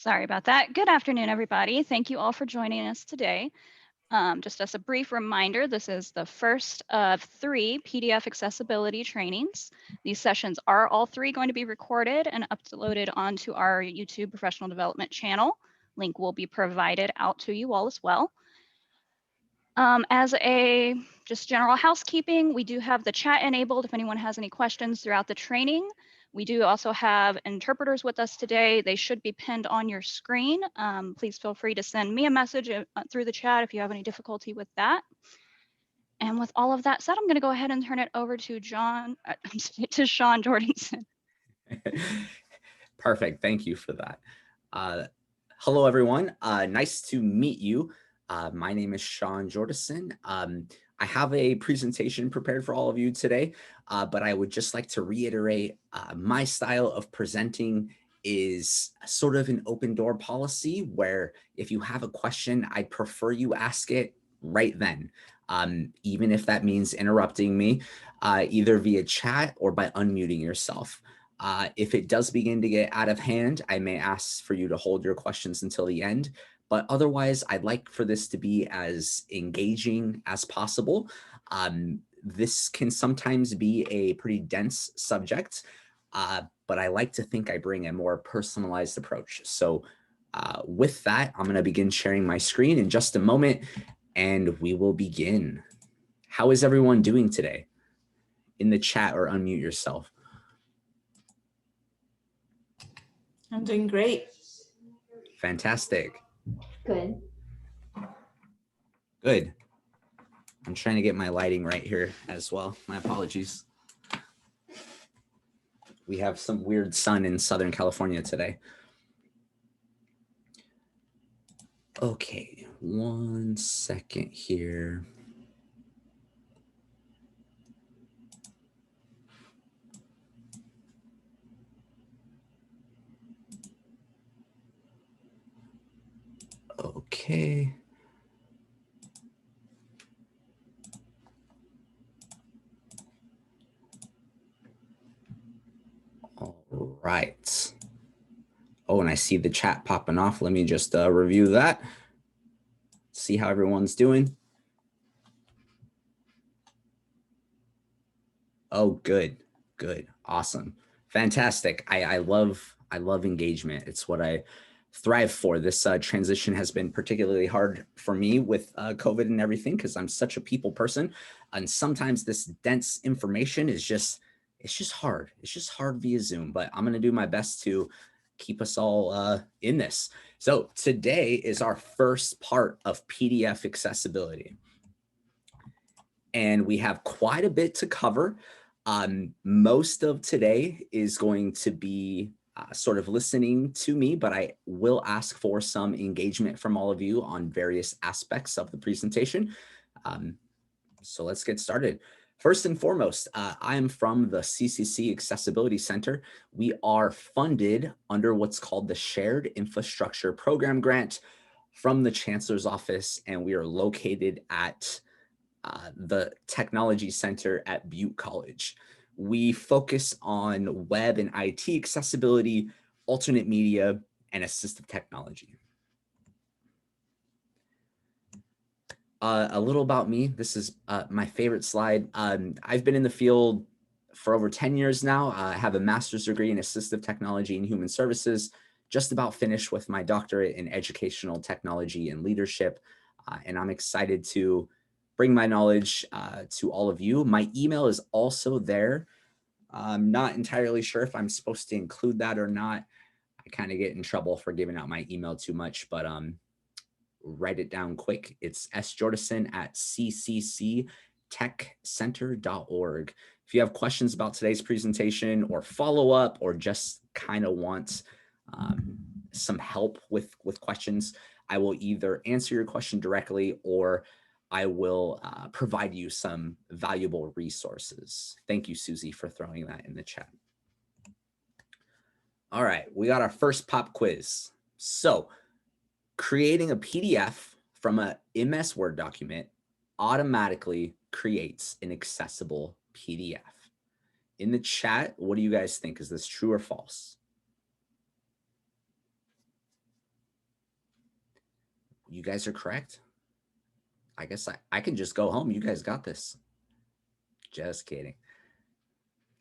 Sorry about that. Good afternoon, everybody. Thank you all for joining us today. Just as a brief reminder, this is the first of 3 PDF accessibility trainings. These sessions are all 3 going to be recorded and uploaded onto our YouTube professional development channel. Link will be provided out to you all as well. As a just general housekeeping, we do have the chat enabled if anyone has any questions throughout the training. We do also have interpreters with us today. They should be pinned on your screen. Please feel free to send me a message through the chat if you have any difficulty with that. And with all of that said, I'm going to go ahead and turn it over to Shawn Jordison. Perfect. Thank you for that. Hello, everyone. Nice to meet you. My name is Shawn Jordison. I have a presentation prepared for all of you today, but I would just like to reiterate my style of presenting is sort of an open door policy where if you have a question, I prefer you ask it right then, even if that means interrupting me, either via chat or by unmuting yourself. If it does begin to get out of hand, I may ask for you to hold your questions until the end. But otherwise, I'd like for this to be as engaging as possible. This can sometimes be a pretty dense subject, but I like to think I bring a more personalized approach. So with that, I'm going to begin sharing my screen in just a moment, and we will begin. How is everyone doing today? In the chat or unmute yourself. I'm doing great. Fantastic. Good. Good. I'm trying to get my lighting right here as well. My apologies. We have some weird sun in Southern California today. Okay, 1 second here. Okay. All right. Oh, and I see the chat popping off. Let me just review that. See how everyone's doing. Oh, good. Good. Awesome. Fantastic. I love engagement. It's what I thrive for. This transition has been particularly hard for me with COVID and everything because I'm such a people person. And sometimes this dense information is it's just hard. It's just hard via Zoom, but I'm going to do my best to keep us all in this. So today is our first part of PDF accessibility. And we have quite a bit to cover. Most of today is going to be sort of listening to me, but I will ask for some engagement from all of you on various aspects of the presentation. So let's get started. First and foremost, I am from the CCC Accessibility Center. We are funded under what's called the Shared Infrastructure Program Grant from the Chancellor's Office, and we are located at the Technology Center at Butte College. We focus on web and IT accessibility, alternate media, and assistive technology. A little about me. This is my favorite slide. I've been in the field for over 10 years now. I have a master's degree in assistive technology and human services, just about finished with my doctorate in educational technology and leadership. And I'm excited to bring my knowledge to all of you. My email is also there. I'm not entirely sure if I'm supposed to include that or not. I kind of get in trouble for giving out my email too much, but write it down quick. It's sJordison@ccctechcenter.org. If you have questions about today's presentation or follow up or just kind of want some help with questions, I will either answer your question directly or I will provide you some valuable resources. Thank you, Susie, for throwing that in the chat. All right, we got our first pop quiz. So creating a PDF from a MS Word document automatically creates an accessible PDF. In the chat, what do you guys think? Is this true or false? You guys are correct. I guess I can just go home. You guys got this. Just kidding.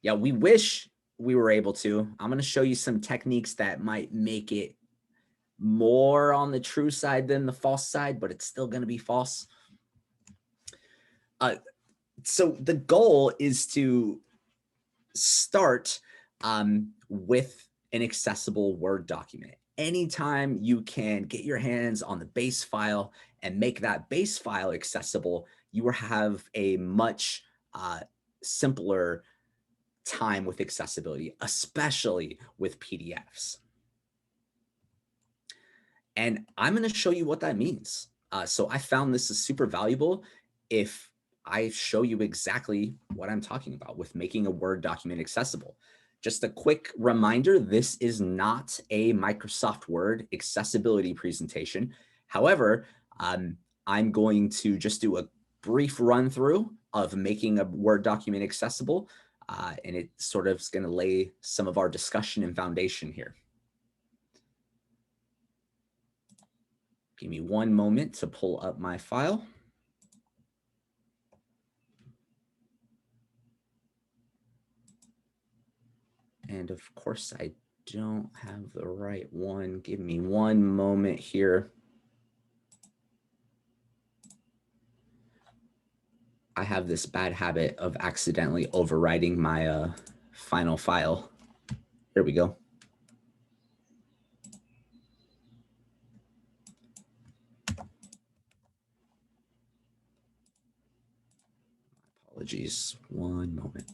Yeah, we wish we were able to. I'm going to show you some techniques that might make it more on the true side than the false side, but it's still going to be false. So the goal is to start with an accessible Word document. Anytime you can get your hands on the base file and make that base file accessible, you will have a much simpler time with accessibility, especially with PDFs. And I'm going to show you what that means. So I found this is super valuable if I show you exactly what I'm talking about with making a Word document accessible. Just a quick reminder, this is not a Microsoft Word accessibility presentation. However, I'm going to just do a brief run through of making a Word document accessible, and it sort of is going to lay some of our discussion and foundation here. Give me one moment to pull up my file. And of course, I don't have the right one. Give me one moment here. I have this bad habit of accidentally overwriting my final file. Here we go. Apologies, one moment.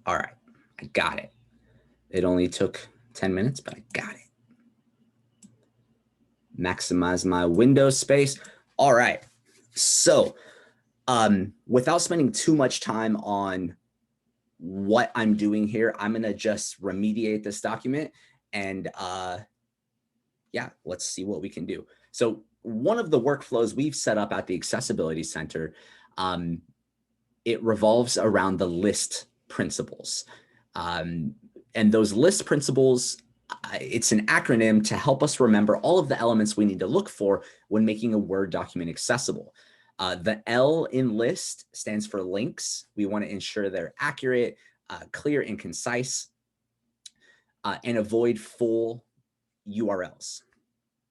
All right, I got it. It only took 10 minutes, but I got it. Maximize my window space. All right, so without spending too much time on what I'm doing here, I'm gonna just remediate this document and yeah, let's see what we can do. So one of the workflows we've set up at the Accessibility Center, it revolves around the list principles. And those list principles, it's an acronym to help us remember all of the elements we need to look for when making a Word document accessible. The L in list stands for links. We want to ensure they're accurate, clear, and concise, and avoid full URLs.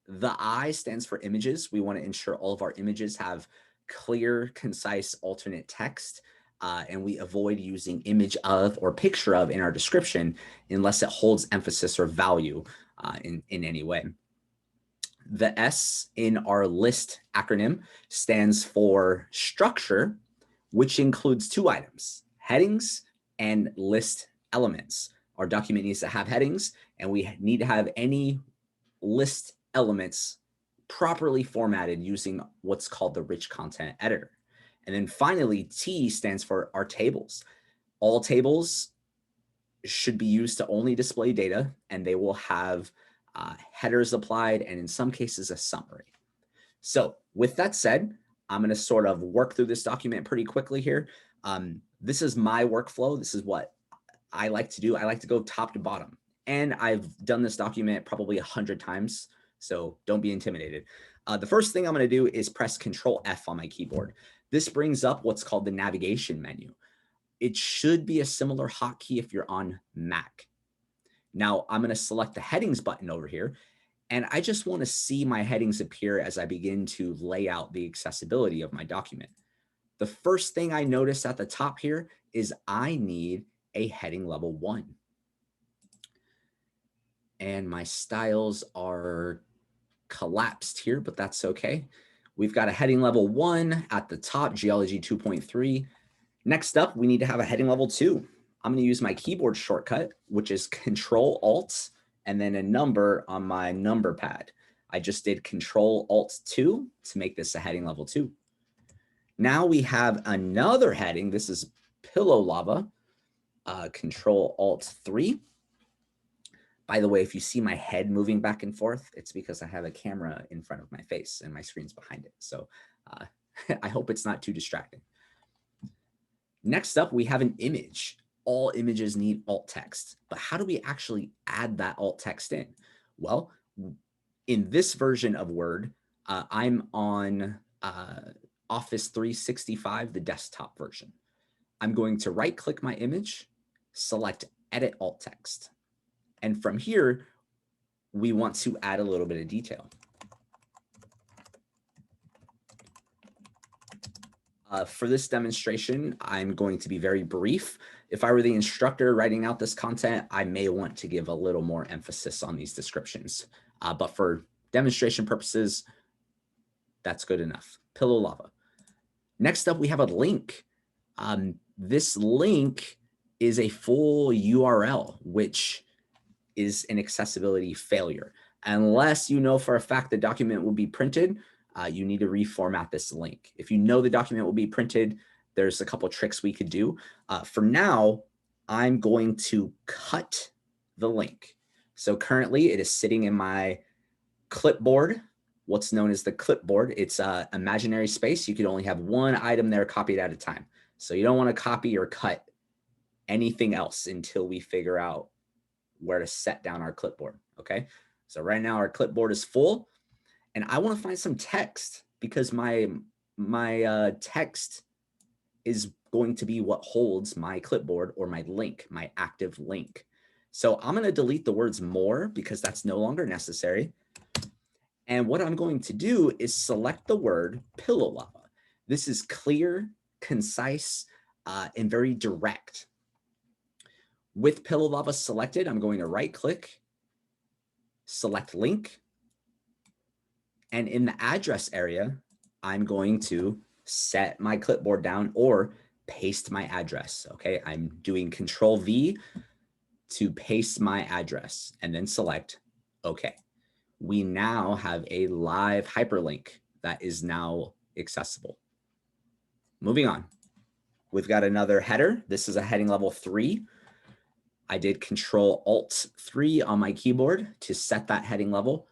The I stands for images. We want to ensure all of our images have clear, concise, alternate text, and we avoid using image of or picture of in our description unless it holds emphasis or value in any way. The S in our list acronym stands for structure, which includes two items, headings and list elements. Our document needs to have headings, and we need to have any list elements properly formatted using what's called the rich content editor. And then finally, T stands for our tables. All tables should be used to only display data, and they will have headers applied, and in some cases, a summary. So with that said, I'm going to sort of work through this document pretty quickly here. This is my workflow. This is what I like to do. I like to go top to bottom. And I've done this document probably 100 times, so don't be intimidated. The first thing I'm going to do is press Control F on my keyboard. This brings up what's called the navigation menu. It should be a similar hotkey if you're on Mac. Now I'm going to select the headings button over here, and I just want to see my headings appear as I begin to lay out the accessibility of my document. The first thing I notice at the top here is I need a heading level 1. And my styles are collapsed here, but that's okay. We've got a heading level 1 at the top, Geology 2.3. Next up, we need to have a heading level 2. I'm going to use my keyboard shortcut, which is Control Alt and then a number on my number pad. I just did Control Alt 2 to make this a heading level 2. Now we have another heading. This is Pillow Lava, Control Alt 3. By the way, if you see my head moving back and forth, it's because I have a camera in front of my face and my screen's behind it. So I hope it's not too distracting. Next up, we have an image. all images need alt text, but how do we actually add that alt text in? Well, in this version of Word, I'm on Office 365, the desktop version. I'm going to right click my image, select Edit Alt Text. And from here, we want to add a little bit of detail. For this demonstration, I'm going to be very brief. If I were the instructor writing out this content, I may want to give a little more emphasis on these descriptions. But for demonstration purposes, that's good enough. Pillow lava. Next up, we have a link. This link is a full URL, which is an accessibility failure. Unless you know for a fact the document will be printed, you need to reformat this link. If you know the document will be printed, there's a couple tricks we could do. For now, I'm going to cut the link. So currently it is sitting in my clipboard, what's known as the clipboard. It's an imaginary space. You can only have one item there copied at a time. So you don't want to copy or cut anything else until we figure out where to set down our clipboard. Okay. So right now our clipboard is full and I want to find some text because my text is going to be what holds my clipboard or my link, my active link. So I'm going to delete the words more because that's no longer necessary. And what I'm going to do is select the word pillow lava. This is clear, concise, and very direct. With pillow lava selected, I'm going to right click, select link. And in the address area, I'm going to set my clipboard down or paste my address. Okay, I'm doing Control V to paste my address and then select OK. We now have a live hyperlink that is now accessible. Moving on, we've got another header. This is a heading level 3. I did Control Alt 3 on my keyboard to set that heading level,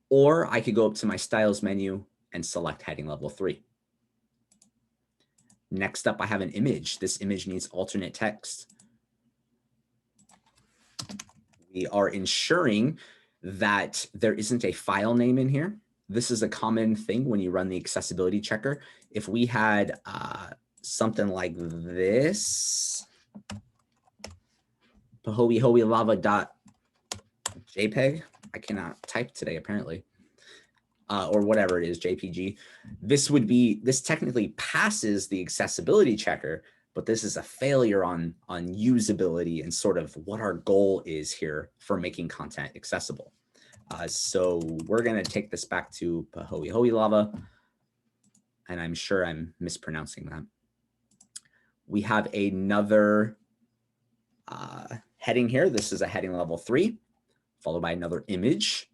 or I could go up to my styles menu and select heading level 3. Next up, I have an image. This image needs alternate text. We are ensuring that there isn't a file name in here. This is a common thing when you run the accessibility checker. If we had something like this, pahoehoelava.jpg, I cannot type today apparently, or whatever it is, JPG. This technically passes the accessibility checker, but this is a failure on usability and sort of what our goal is here for making content accessible. So we're going to take this back to pahoehoelava, and I'm sure I'm mispronouncing that. We have another heading here. This is a heading level 3, followed by another image.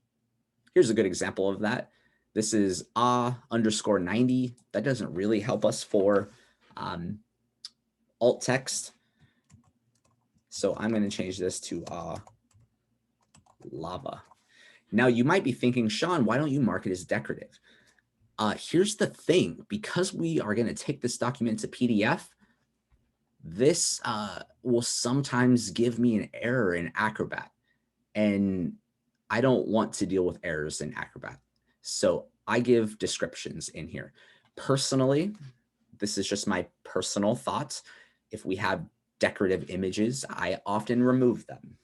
Here's a good example of that. This is _90. That doesn't really help us for alt text. So I'm going to change this to lava. Now you might be thinking, Shawn, why don't you mark it as decorative? Here's the thing. Because we are going to take this document to PDF, this will sometimes give me an error in Acrobat. And I don't want to deal with errors in Acrobat. So I give descriptions in here. Personally, this is just my personal thoughts. If we have decorative images, I often remove them.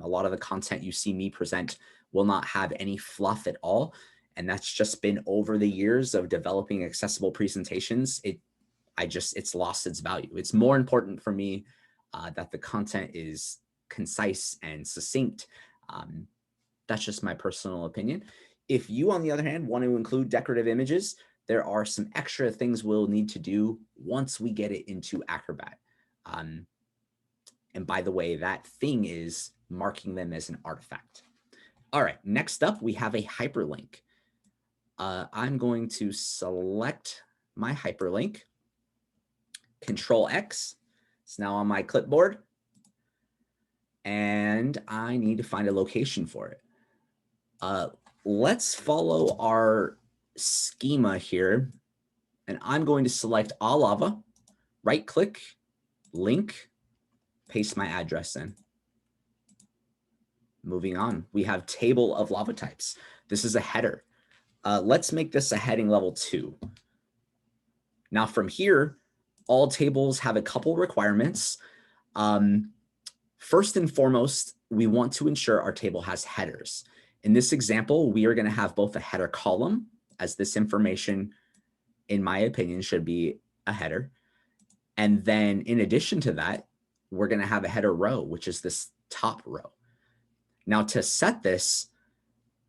A lot of the content you see me present will not have any fluff at all. And that's just been over the years of developing accessible presentations. It's lost its value. It's more important for me that the content is concise and succinct. That's just my personal opinion. If you, on the other hand, want to include decorative images, there are some extra things we'll need to do once we get it into Acrobat. And by the way, that thing is marking them as an artifact. All right, next up, we have a hyperlink. I'm going to select my hyperlink, Control X. It's now on my clipboard. And I need to find a location for it. Let's follow our schema here. And I'm going to select Lava, right click, link, paste my address in. Moving on, we have table of lava types. This is a header. Let's make this a heading level 2. Now from here, all tables have a couple requirements. First and foremost, we want to ensure our table has headers. In this example, we are going to have both a header column, as this information, in my opinion, should be a header. And then in addition to that, we're going to have a header row, which is this top row. Now to set this,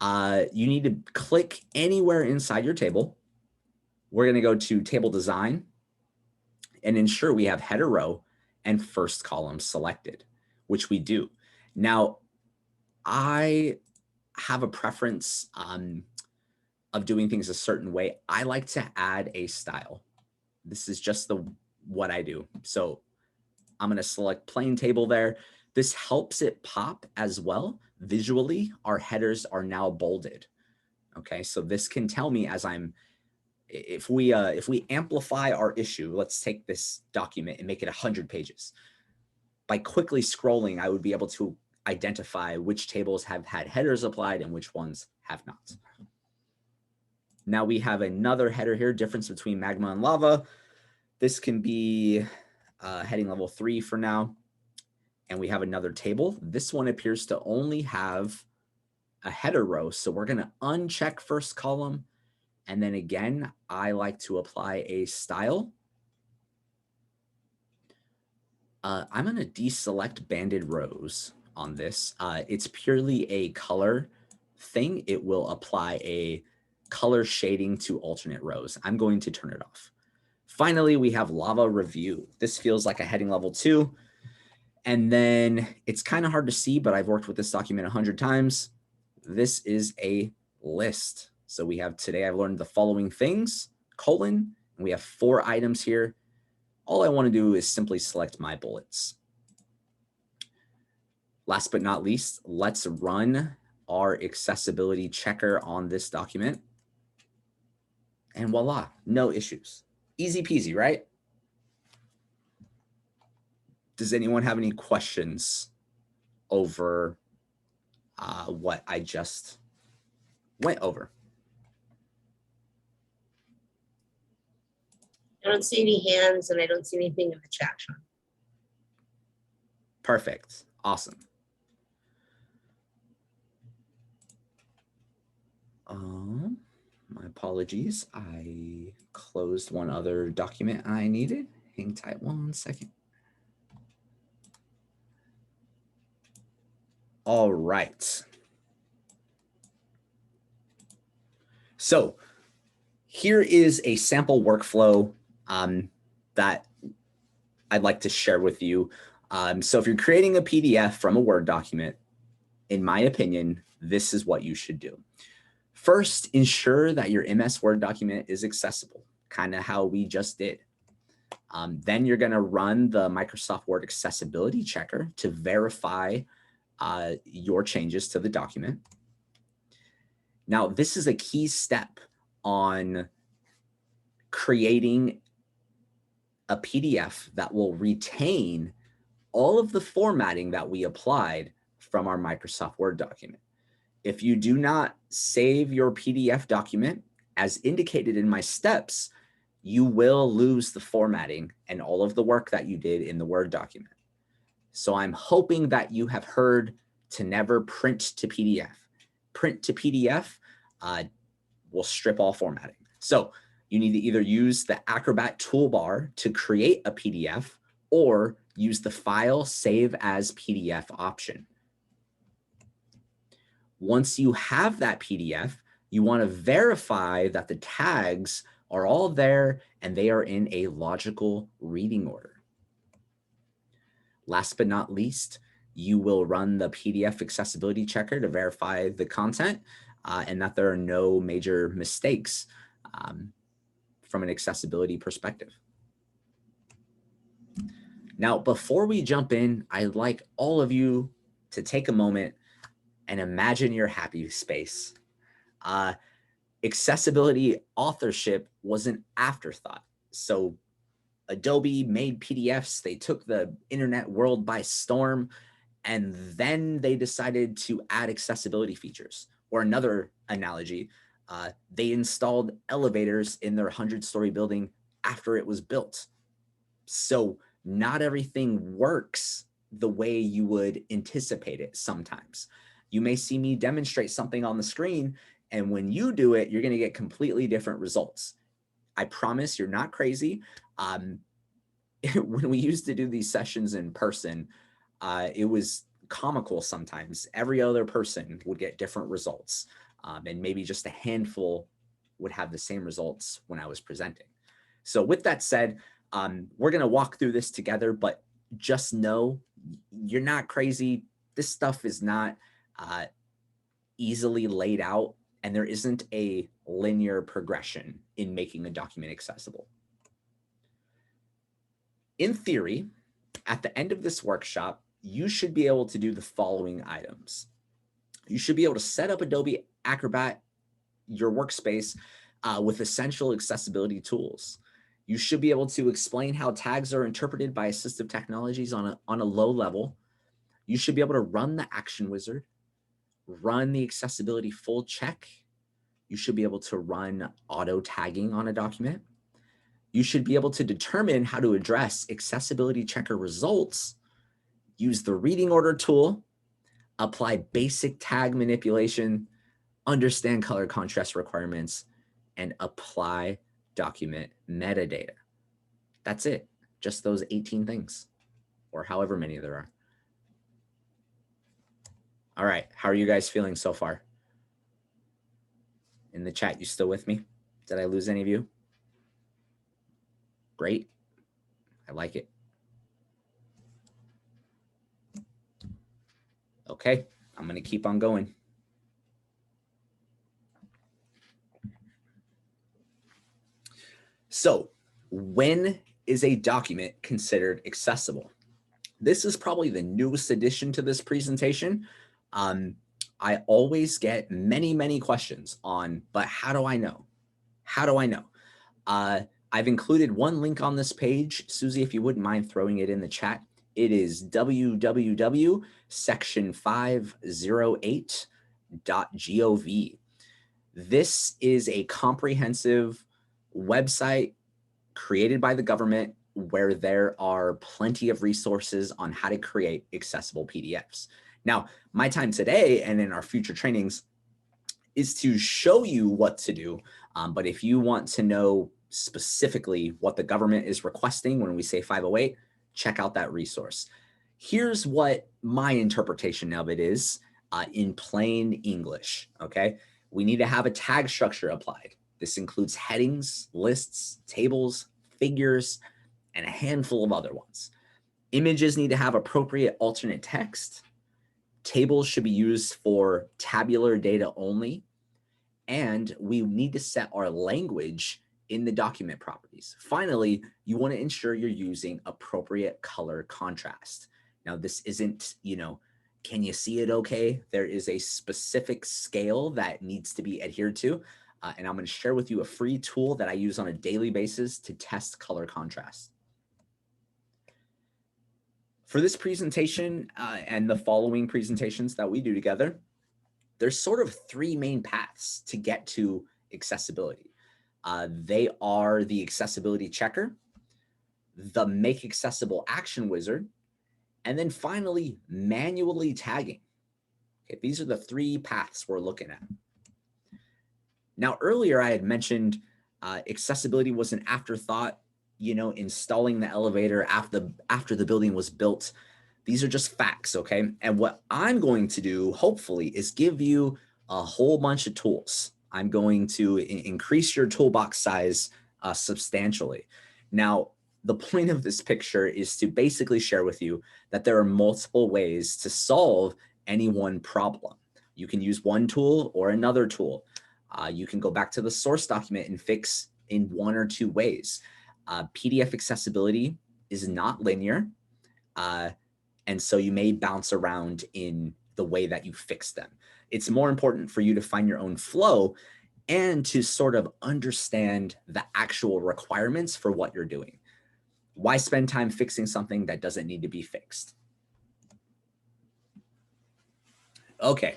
you need to click anywhere inside your table. We're going to go to table design and ensure we have header row and first column selected, which we do. Now, I have a preference of doing things a certain way. I like to add a style. This is just what I do. So I'm going to select plain table there. This helps it pop as well. Visually, our headers are now bolded. Okay, so this can tell me as if we amplify our issue, let's take this document and make it 100 pages. By quickly scrolling, I would be able to identify which tables have had headers applied and which ones have not. Now we have another header here, difference between magma and lava. This can be heading level 3 for now. And we have another table. This one appears to only have a header row. So we're going to uncheck first column. And then again, I like to apply a style. I'm going to deselect banded rows on this. It's purely a color thing. It will apply a color shading to alternate rows. I'm going to turn it off. Finally, we have lava review. This feels like a heading level 2. And then it's kind of hard to see, but I've worked with this document 100 times. This is a list. So we have today I've learned the following things, colon, and we have 4 items here. All I want to do is simply select my bullets. Last but not least, let's run our accessibility checker on this document. And voila, no issues. Easy peasy, right? Does anyone have any questions over what I just went over? I don't see any hands and I don't see anything in the chat, Shawn. Perfect. Awesome. My apologies. I closed one other document I needed. Hang tight 1 second. All right. So here is a sample workflow that I'd like to share with you. So if you're creating a PDF from a Word document, in my opinion, this is what you should do. First, ensure that your MS Word document is accessible, kind of how we just did. Then you're going to run the Microsoft Word accessibility checker to verify your changes to the document. Now, this is a key step on creating a PDF that will retain all of the formatting that we applied from our Microsoft Word document. If you do not save your PDF document as indicated in my steps, you will lose the formatting and all of the work that you did in the Word document. So I'm hoping that you have heard to never print to PDF. Print to PDF will strip all formatting. So you need to either use the Acrobat toolbar to create a PDF or use the File Save as PDF option. Once you have that PDF, you want to verify that the tags are all there and they are in a logical reading order. Last but not least, you will run the PDF accessibility checker to verify the content and that there are no major mistakes from an accessibility perspective. Now, before we jump in, I'd like all of you to take a moment and imagine your happy space. Accessibility authorship was an afterthought. So Adobe made PDFs. They took the internet world by storm, and then they decided to add accessibility features. Or another analogy, they installed elevators in their 100-story building after it was built. So not everything works the way you would anticipate it sometimes. You may see me demonstrate something on the screen, and when you do it, you're going to get completely different results. I promise you're not crazy. When we used to do these sessions in person, it was comical sometimes. Every other person would get different results, and maybe just a handful would have the same results when I was presenting. So with that said, we're going to walk through this together, but just know you're not crazy. This stuff is not easily laid out, and there isn't a linear progression in making a document accessible. In theory, at the end of this workshop, you should be able to do the following items. You should be able to set up Adobe Acrobat, your workspace, with essential accessibility tools. You should be able to explain how tags are interpreted by assistive technologies on a low level. You should be able to run the action wizard, run the accessibility full check. You should be able to run auto tagging on a document. You should be able to determine how to address accessibility checker results, use the reading order tool, apply basic tag manipulation, understand color contrast requirements, and apply document metadata. That's it. Just those 18 things, or however many there are. All right, how are you guys feeling so far? In the chat, you still with me? Did I lose any of you? Great. I like it. Okay, I'm going to keep on going. So, when is a document considered accessible? This is probably the newest addition to this presentation. I always get many questions on, but how do I know? How do I know? I've included one link on this page. Susie, if you wouldn't mind throwing it in the chat, it is www.section508.gov. This is a comprehensive website created by the government where there are plenty of resources on how to create accessible PDFs. Now, my time today and in our future trainings is to show you what to do. But if you want to know specifically what the government is requesting when we say 508, check out that resource. Here's what my interpretation of it is in plain English, okay? We need to have a tag structure applied. This includes headings, lists, tables, figures, and a handful of other ones. Images need to have appropriate alternate text. Tables should be used for tabular data only. And we need to set our language in the document properties. Finally, you want to ensure you're using appropriate color contrast. Now, this isn't, can you see it okay? There is a specific scale that needs to be adhered to. And I'm going to share with you a free tool that I use on a daily basis to test color contrast. For this presentation and the following presentations that we do together, there's sort of three main paths to get to accessibility. They are the accessibility checker, the make accessible action wizard, and then finally manually tagging. Okay, these are the three paths we're looking at. Now, earlier I had mentioned accessibility was an afterthought, installing the elevator after the building was built. These are just facts, okay? And what I'm going to do, hopefully, is give you a whole bunch of tools. I'm going to increase your toolbox size substantially. Now, the point of this picture is to basically share with you that there are multiple ways to solve any one problem. You can use one tool or another tool. You can go back to the source document and fix in one or two ways. PDF accessibility is not linear. And so you may bounce around in the way that you fix them. It's more important for you to find your own flow and to sort of understand the actual requirements for what you're doing. Why spend time fixing something that doesn't need to be fixed? Okay,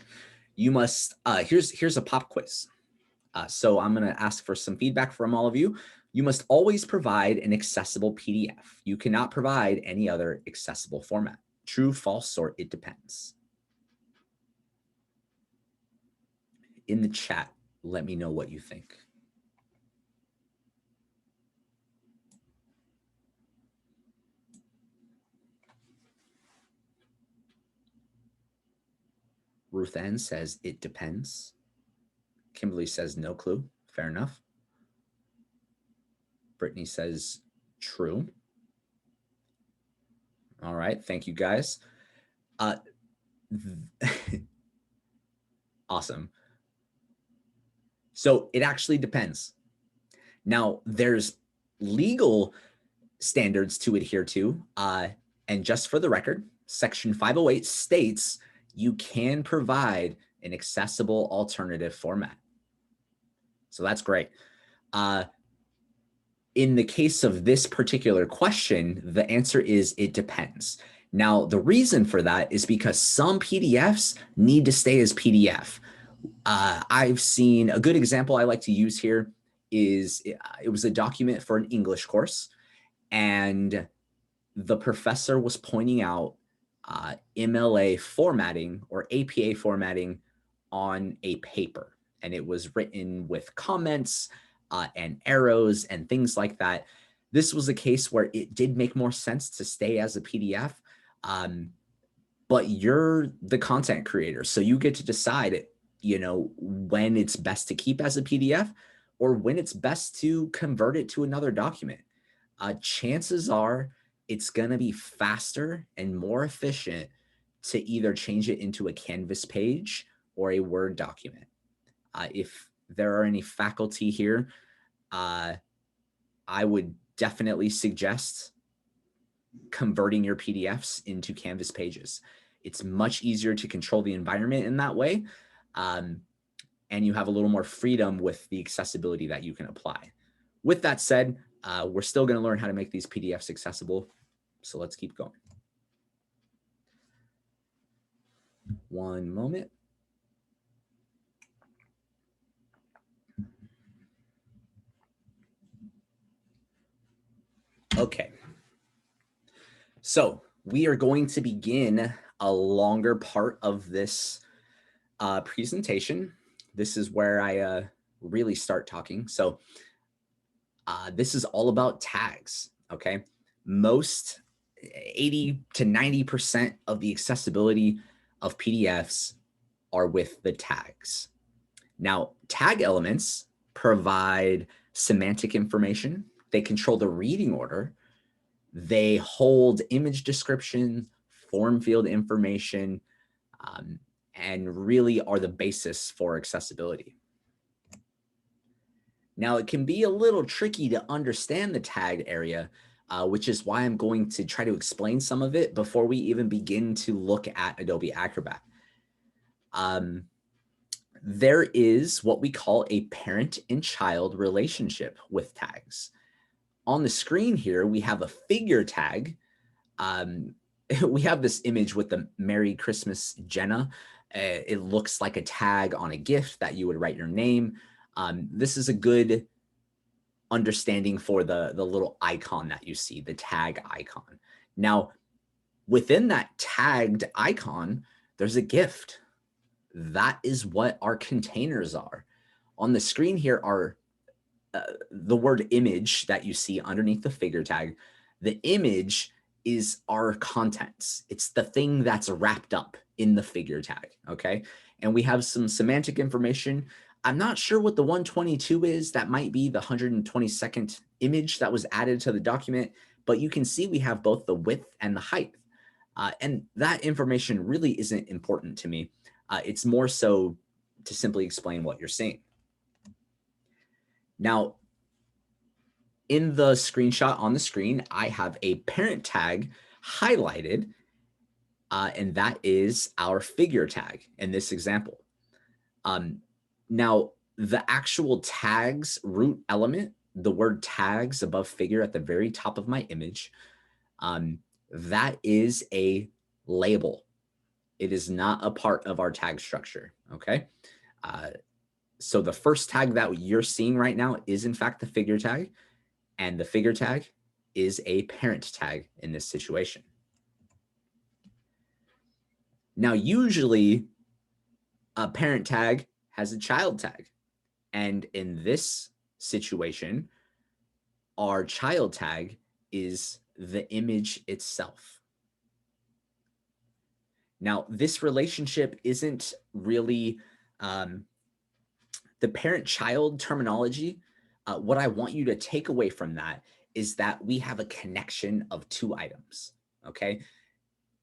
you must, here's a pop quiz. So I'm gonna ask for some feedback from all of you. You must always provide an accessible PDF. You cannot provide any other accessible format. True, false, or it depends. In the chat, let me know what you think. Ruth Ann says it depends. Kimberly says no clue. Fair enough. Brittany says true. All right, thank you guys. Awesome. So it actually depends. Now, there's legal standards to adhere to. And just for the record, Section 508 states you can provide an accessible alternative format. So that's great. In the case of this particular question, the answer is it depends. Now, the reason for that is because some PDFs need to stay as PDF. I've seen a good example I like to use here is it was a document for an English course, and the professor was pointing out MLA formatting or APA formatting on a paper, and it was written with comments and arrows and things like that. This was a case where it did make more sense to stay as a PDF, but you're the content creator, so you get to decide, you know, when it's best to keep as a PDF or when it's best to convert it to another document. Chances are it's going to be faster and more efficient to either change it into a Canvas page or a Word document. If there are any faculty here, I would definitely suggest converting your PDFs into Canvas pages. It's much easier to control the environment in that way. And you have a little more freedom with the accessibility that you can apply. With that said, we're still going to learn how to make these PDFs accessible. So let's keep going. One moment. Okay. So we are going to begin a longer part of this presentation. This is where I really start talking. So this is all about tags, okay? Most 80 to 90% of the accessibility of PDFs are with the tags. Now, tag elements provide semantic information. They control the reading order. They hold image description, form field information, and really are the basis for accessibility. Now, it can be a little tricky to understand the tag area, which is why I'm going to try to explain some of it before we even begin to look at Adobe Acrobat. There is what we call a parent and child relationship with tags. On the screen here, we have a figure tag. We have this image with the Merry Christmas, Jenna. It looks like a tag on a gift that you would write your name. This is a good understanding for the little icon that you see, the tag icon. Now, within that tagged icon, there's a gift. That is what our containers are. On the screen here are the word image that you see underneath the figure tag. The image is our contents. It's the thing that's wrapped up in the figure tag, okay? And we have some semantic information. I'm not sure what the 122 is. That might be the 122nd image that was added to the document, but you can see we have both the width and the height. And that information really isn't important to me. It's more so to simply explain what you're seeing. Now, in the screenshot on the screen, I have a parent tag highlighted, and that is our figure tag in this example. Now, the actual tag's root element the word tags above figure at the very top of my image, that is a label. It is not a part of our tag structure, okay? So the first tag that you're seeing right now is in fact the figure tag, and the figure tag is a parent tag in this situation. Now, usually a parent tag has a child tag. And in this situation, our child tag is the image itself. Now, this relationship isn't really the parent-child terminology. What I want you to take away from that is that we have a connection of two items, okay?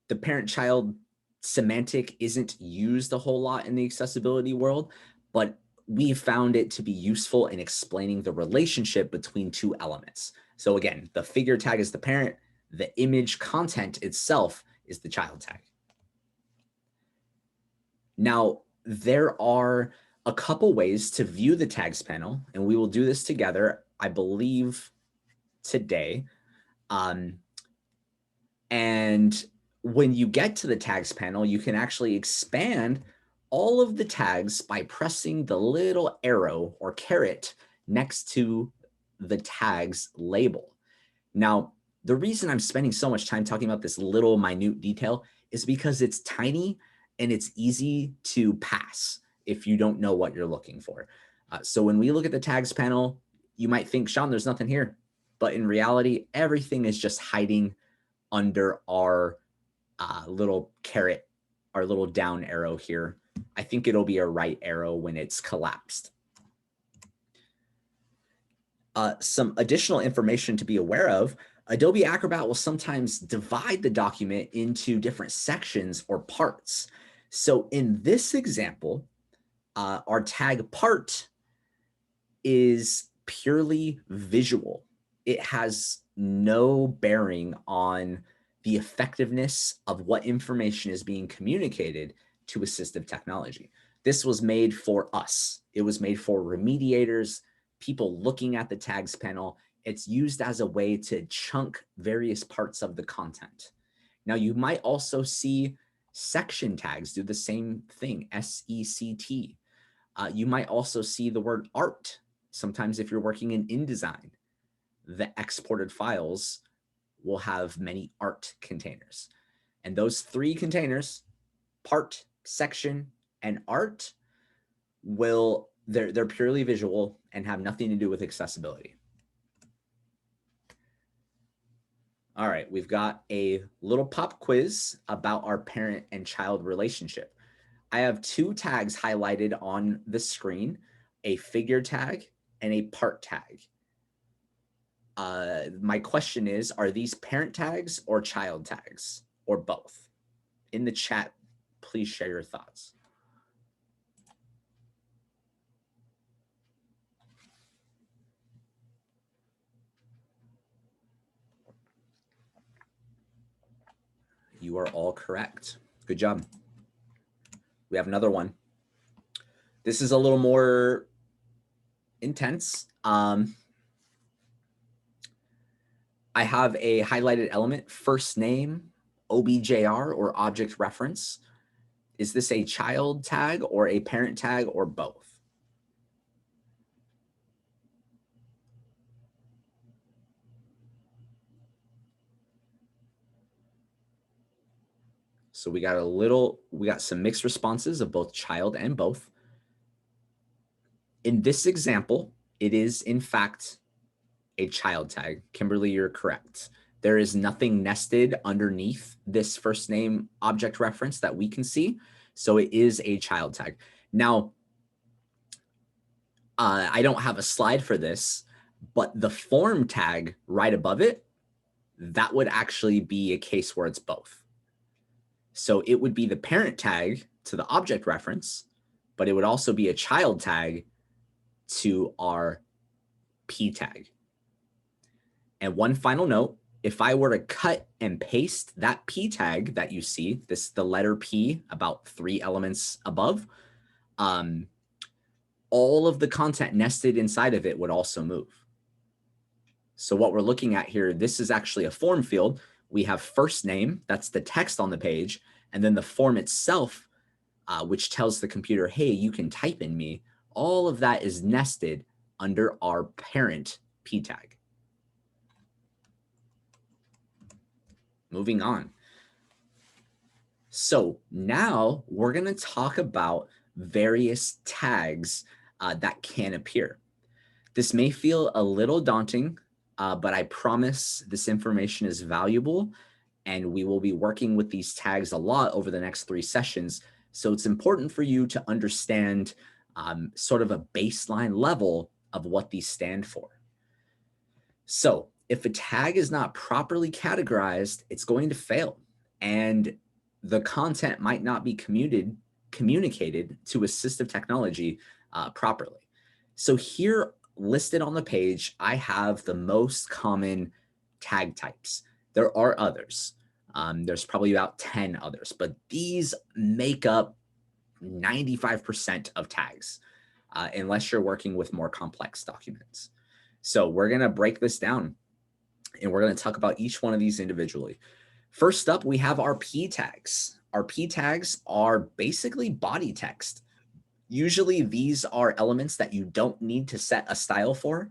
The parent-child semantic isn't used a whole lot in the accessibility world, but we found it to be useful in explaining the relationship between two elements. So again, the figure tag is the parent, the image content itself is the child tag. Now, there are a couple ways to view the tags panel, and we will do this together, I believe, today. And when you get to the tags panel, you can actually expand all of the tags by pressing the little arrow or caret next to the tags label. Now, the reason I'm spending so much time talking about this little minute detail is because it's tiny and it's easy to pass if you don't know what you're looking for. So when we look at the tags panel, you might think, Shawn, there's nothing here. But in reality, everything is just hiding under our little caret, our little down arrow here. I think it'll be a right arrow when it's collapsed. Some additional information to be aware of: Adobe Acrobat will sometimes divide the document into different sections or parts. So in this example, our tag part is purely visual. It has no bearing on the effectiveness of what information is being communicated to assistive technology. This was made for us. It was made for remediators, people looking at the tags panel. It's used as a way to chunk various parts of the content. Now, you might also see section tags do the same thing, S-E-C-T. You might also see the word art. Sometimes if you're working in InDesign, the exported files will have many art containers. And those three containers, part, section, and art, they're purely visual and have nothing to do with accessibility. All right, we've got a little pop quiz about our parent and child relationship. I have two tags highlighted on the screen, a figure tag and a part tag. My question is, are these parent tags or child tags or both? In the chat, please share your thoughts. You are all correct. Good job. We have another one. This is a little more intense. I have a highlighted element, first name, OBJR, or object reference. Is this a child tag or a parent tag or both? So we got some mixed responses of both child and both. In this example, it is in fact a child tag. Kimberly, you're correct. There is nothing nested underneath this first name object reference that we can see. So it is a child tag. Now, I don't have a slide for this, but the form tag right above it, that would actually be a case where it's both. So it would be the parent tag to the object reference, but it would also be a child tag to our P tag. And one final note, if I were to cut and paste that P tag that you see, the letter P about 3 elements above, all of the content nested inside of it would also move. So what we're looking at here, this is actually a form field. We have first name, that's the text on the page, and then the form itself, which tells the computer, hey, you can type in me. All of that is nested under our parent P tag. Moving on. So now we're going to talk about various tags that can appear. This may feel a little daunting, but I promise this information is valuable, and we will be working with these tags a lot over the next 3 sessions. So it's important for you to understand sort of a baseline level of what these stand for. So if a tag is not properly categorized, it's going to fail, and the content might not be communicated to assistive technology properly. So here, listed on the page, I have the most common tag types. There are others. There's probably about 10 others, but these make up 95% of tags, unless you're working with more complex documents. So we're going to break this down, and we're going to talk about each one of these individually. First up, we have our P tags. Our P tags are basically body text. Usually these are elements that you don't need to set a style for.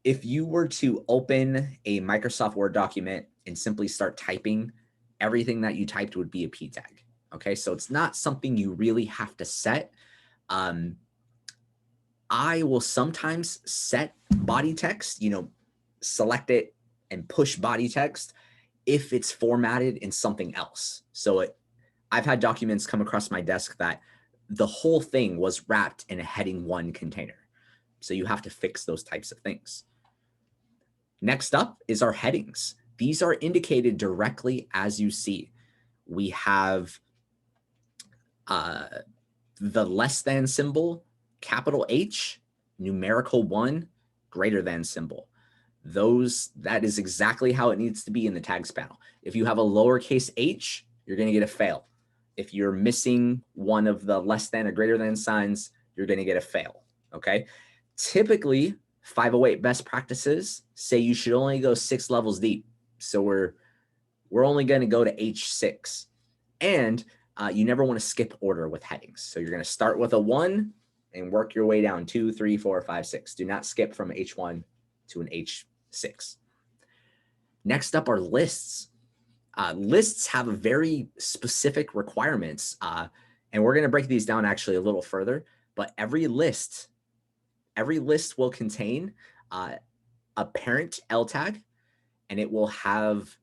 If you were to open a Microsoft Word document and simply start typing, everything that you typed would be a P tag. Okay, so it's not something you really have to set. I will sometimes set body text, select it and push body text if it's formatted in something else. So I've had documents come across my desk that the whole thing was wrapped in a heading 1 container. So you have to fix those types of things. Next up is our headings. These are indicated directly as you see. We have the less than symbol, capital H, numerical 1, greater than symbol. That is exactly how it needs to be in the tags panel. If you have a lowercase h, you're going to get a fail. If you're missing one of the less than or greater than signs, you're going to get a fail. Okay. Typically, 508 best practices say you should only go 6 levels deep. So we're only going to go to H6. And you never want to skip order with headings. So you're going to start with a 1 and work your way down 2, 3, 4, 5, 6. Do not skip from H1 to an H6. Next up are lists. Lists have a very specific requirements, and we're going to break these down actually a little further. But every list will contain a parent L tag, and it will have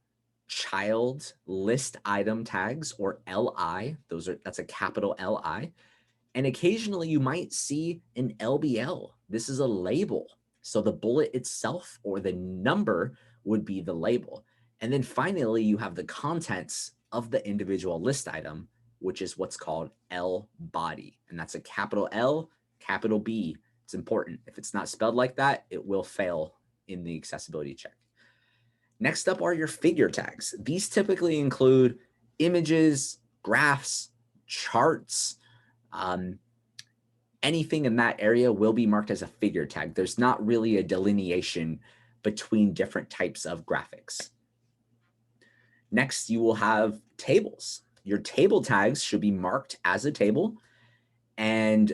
child list item tags, or LI. That's a capital LI. And occasionally you might see an LBL. This is a label. So the bullet itself or the number would be the label. And then finally, you have the contents of the individual list item, which is what's called L body. And that's a capital L, capital B. It's important. If it's not spelled like that, it will fail in the accessibility check. Next up are your figure tags. These typically include images, graphs, charts. Anything in that area will be marked as a figure tag. There's not really a delineation between different types of graphics. Next, you will have tables. Your table tags should be marked as a table, and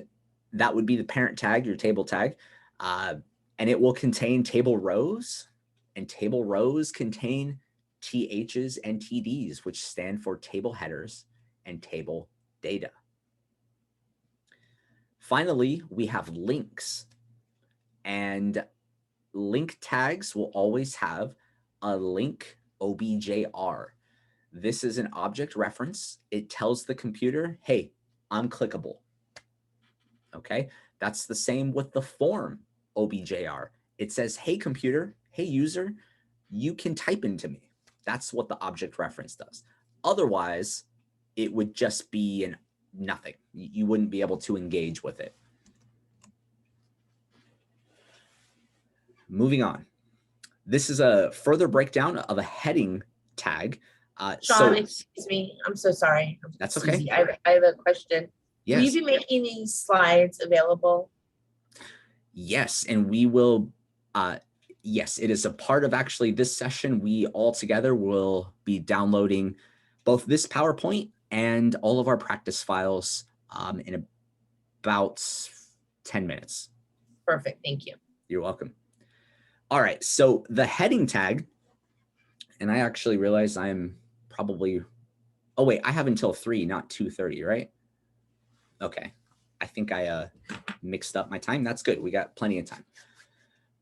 that would be the parent tag, your table tag, and it will contain table rows, and table rows contain THs and TDs, which stand for table headers and table data. Finally, we have links, and link tags will always have a link OBJR. This is an object reference. It tells the computer, hey, I'm clickable. Okay, that's the same with the form OBJR. It says, hey, computer, hey, user, you can type into me. That's what the object reference does. Otherwise, it would just be nothing. You wouldn't be able to engage with it. Moving on. This is a further breakdown of a heading tag. Shawn, excuse me. I'm so sorry. That's okay. I have a question. Yes. Will you be making these slides available? Yes, and we will. Yes, it is a part of actually this session. We all together will be downloading both this PowerPoint and all of our practice files in about 10 minutes. Perfect. Thank you. You're welcome. All right, so the heading tag, and I actually realized I'm probably, oh wait, I have until 3, not 2:30, right? Okay, I think I mixed up my time. That's good. We got plenty of time.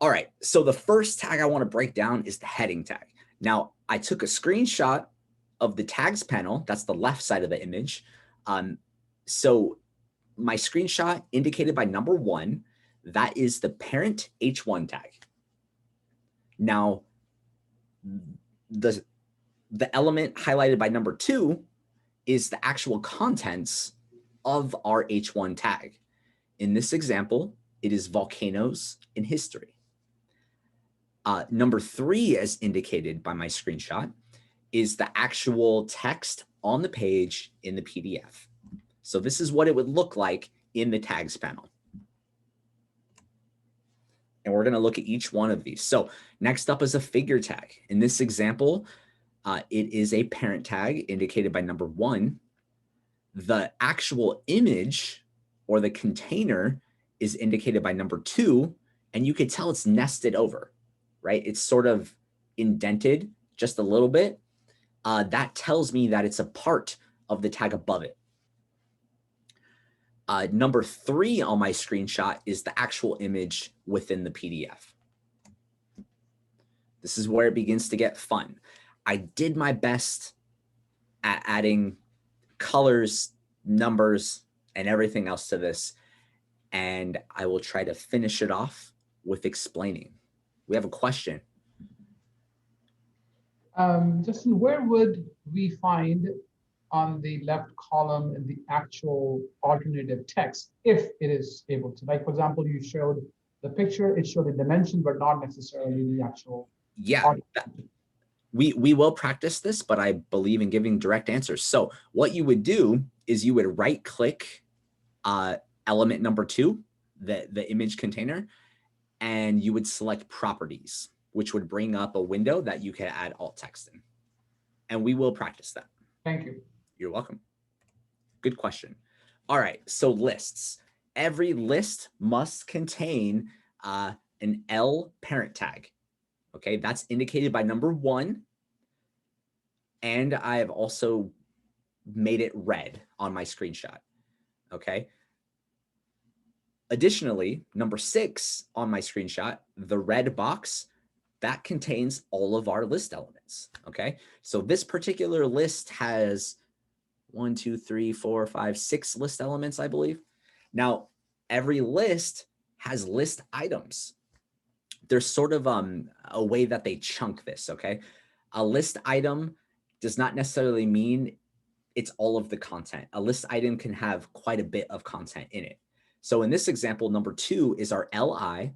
All right, so the first tag I want to break down is the heading tag. Now, I took a screenshot of the tags panel. That's the left side of the image. So my screenshot indicated by number 1, that is the parent H1 tag. Now, the element highlighted by number 2 is the actual contents of our H1 tag. In this example, it is volcanoes in history. Number 3, as indicated by my screenshot, is the actual text on the page in the PDF. So this is what it would look like in the tags panel. And we're going to look at each one of these. So next up is a figure tag. In this example, it is a parent tag indicated by number 1. The actual image or the container is indicated by number 2, and you can tell it's nested over, right? It's sort of indented just a little bit. That tells me that it's a part of the tag above it. Number 3 on my screenshot is the actual image within the PDF. This is where it begins to get fun. I did my best at adding colors, numbers, and everything else to this, and I will try to finish it off with explaining. We have a question. Justin, where would we find on the left column the actual alternative text if it is able to? Like, for example, you showed the picture, it showed the dimension, but not necessarily the actual. Yeah, we will practice this, but I believe in giving direct answers. So what you would do is you would right click element number 2, the image container, and you would select properties, which would bring up a window that you can add alt text in. And we will practice that. Thank you. You're welcome. Good question. All right, so lists. Every list must contain an L parent tag. Okay, that's indicated by number 1. And I have also made it red on my screenshot. Okay. Additionally, number 6 on my screenshot, the red box, that contains all of our list elements. Okay. So this particular list has 1, 2, 3, 4, 5, 6 list elements, I believe. Now, every list has list items. There's sort of a way that they chunk this, okay? A list item does not necessarily mean it's all of the content. A list item can have quite a bit of content in it. So in this example, number 2 is our LI.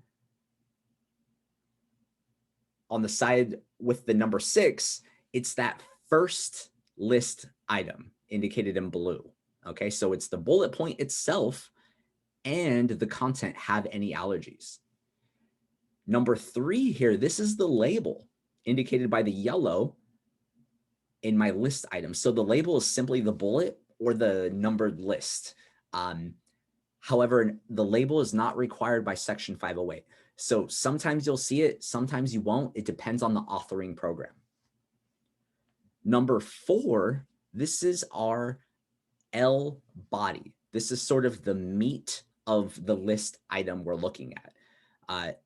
On the side with the number 6, it's that first list item indicated in blue. Okay, so it's the bullet point itself and the content have any allergies. Number 3 here, this is the label indicated by the yellow in my list item. So the label is simply the bullet or the numbered list. However, the label is not required by Section 508. So sometimes you'll see it, sometimes you won't. It depends on the authoring program. Number 4, this is our L body. This is sort of the meat of the list item we're looking at.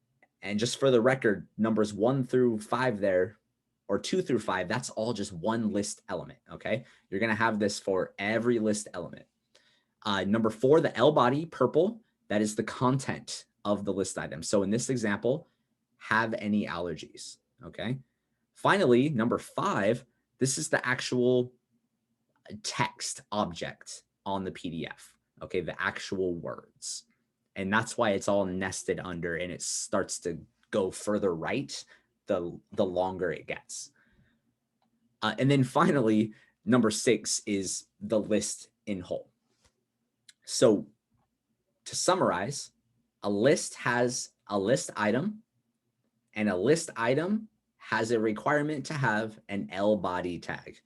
And just for the record, numbers 1 through 5 there, or 2 through 5, that's all just one list element, okay? You're gonna have this for every list element. Number 4, the L body, purple, that is the content of the list item. So in this example, have any allergies, okay? Finally, number 5, this is the actual text object on the PDF, okay? The actual words. And that's why it's all nested under and it starts to go further right the longer it gets. And then finally, number 6 is the list in whole. So to summarize, a list has a list item and a list item has a requirement to have an L body tag.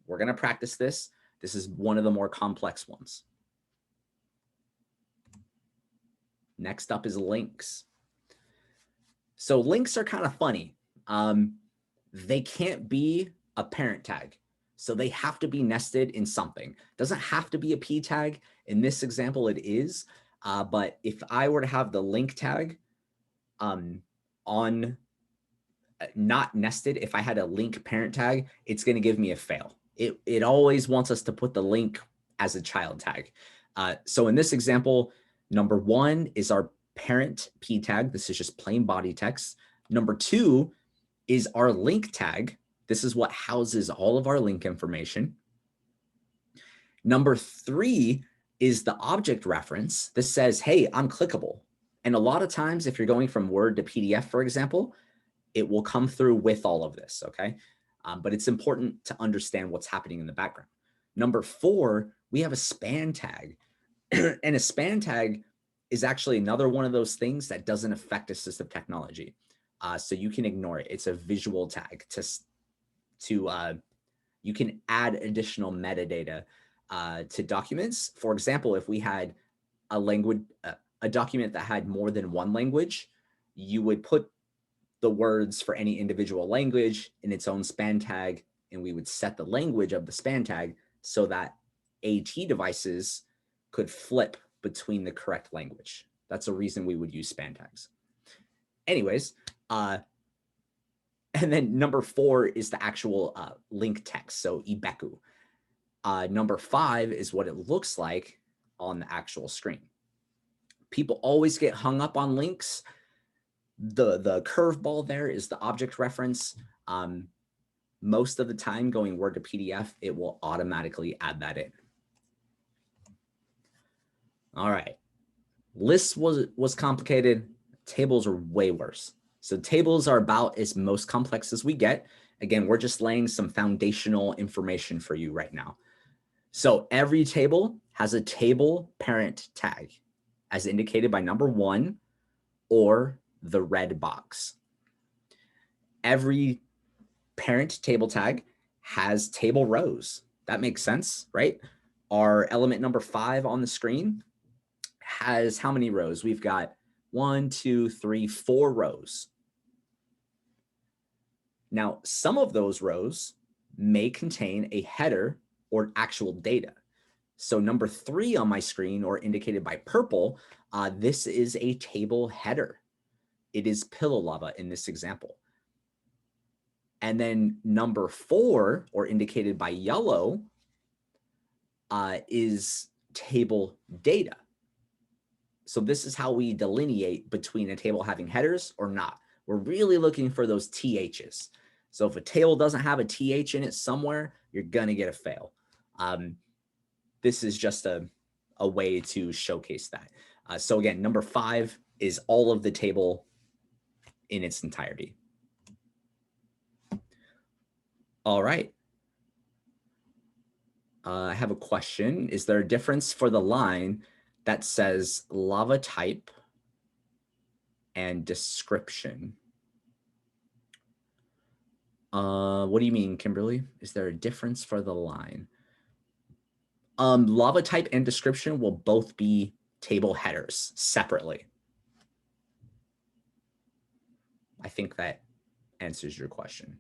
We're going to practice this. This is one of the more complex ones. Next up is links. So links are kind of funny. They can't be a parent tag. So they have to be nested in something. Doesn't have to be a P tag. In this example, it is. But if I were to have the link tag on not nested, if I had a link parent tag, it's going to give me a fail. It always wants us to put the link as a child tag. So in this example, number 1 is our parent P tag. This is just plain body text. Number 2 is our link tag. This is what houses all of our link information. Number 3 is the object reference. This says, hey, I'm clickable. And a lot of times, if you're going from Word to PDF, for example, it will come through with all of this, okay? But it's important to understand what's happening in the background. Number 4, we have a span tag. And a span tag is actually another one of those things that doesn't affect assistive technology. So you can ignore it. It's a visual tag you can add additional metadata to documents. For example, if we had a document that had more than one language, you would put the words for any individual language in its own span tag, and we would set the language of the span tag so that AT devices could flip between the correct language. That's a reason we would use span tags. Anyways, and then number 4 is the actual link text, so ibeku. Number 5 is what it looks like on the actual screen. People always get hung up on links. The curveball there is the object reference. Most of the time going Word to PDF, it will automatically add that in. All right. Lists was complicated. Tables are way worse. So tables are about as most complex as we get. Again, we're just laying some foundational information for you right now. So every table has a table parent tag as indicated by number 1 or the red box. Every parent table tag has table rows. That makes sense, right? Our element number 5 on the screen has how many rows? We've got 1, 2, 3, 4 rows. Now, some of those rows may contain a header or actual data. So number 3 on my screen, or indicated by purple, this is a table header. It is pillow lava in this example. And then number 4, or indicated by yellow, is table data. So this is how we delineate between a table having headers or not. We're really looking for those THs. So if a table doesn't have a TH in it somewhere, you're going to get a fail. This is just a way to showcase that. So again, number 5 is all of the table in its entirety. All right. I have a question. Is there a difference for the line that says lava type and description? What do you mean, Kimberly? Is there a difference for the line? Lava type and description will both be table headers separately. I think that answers your question.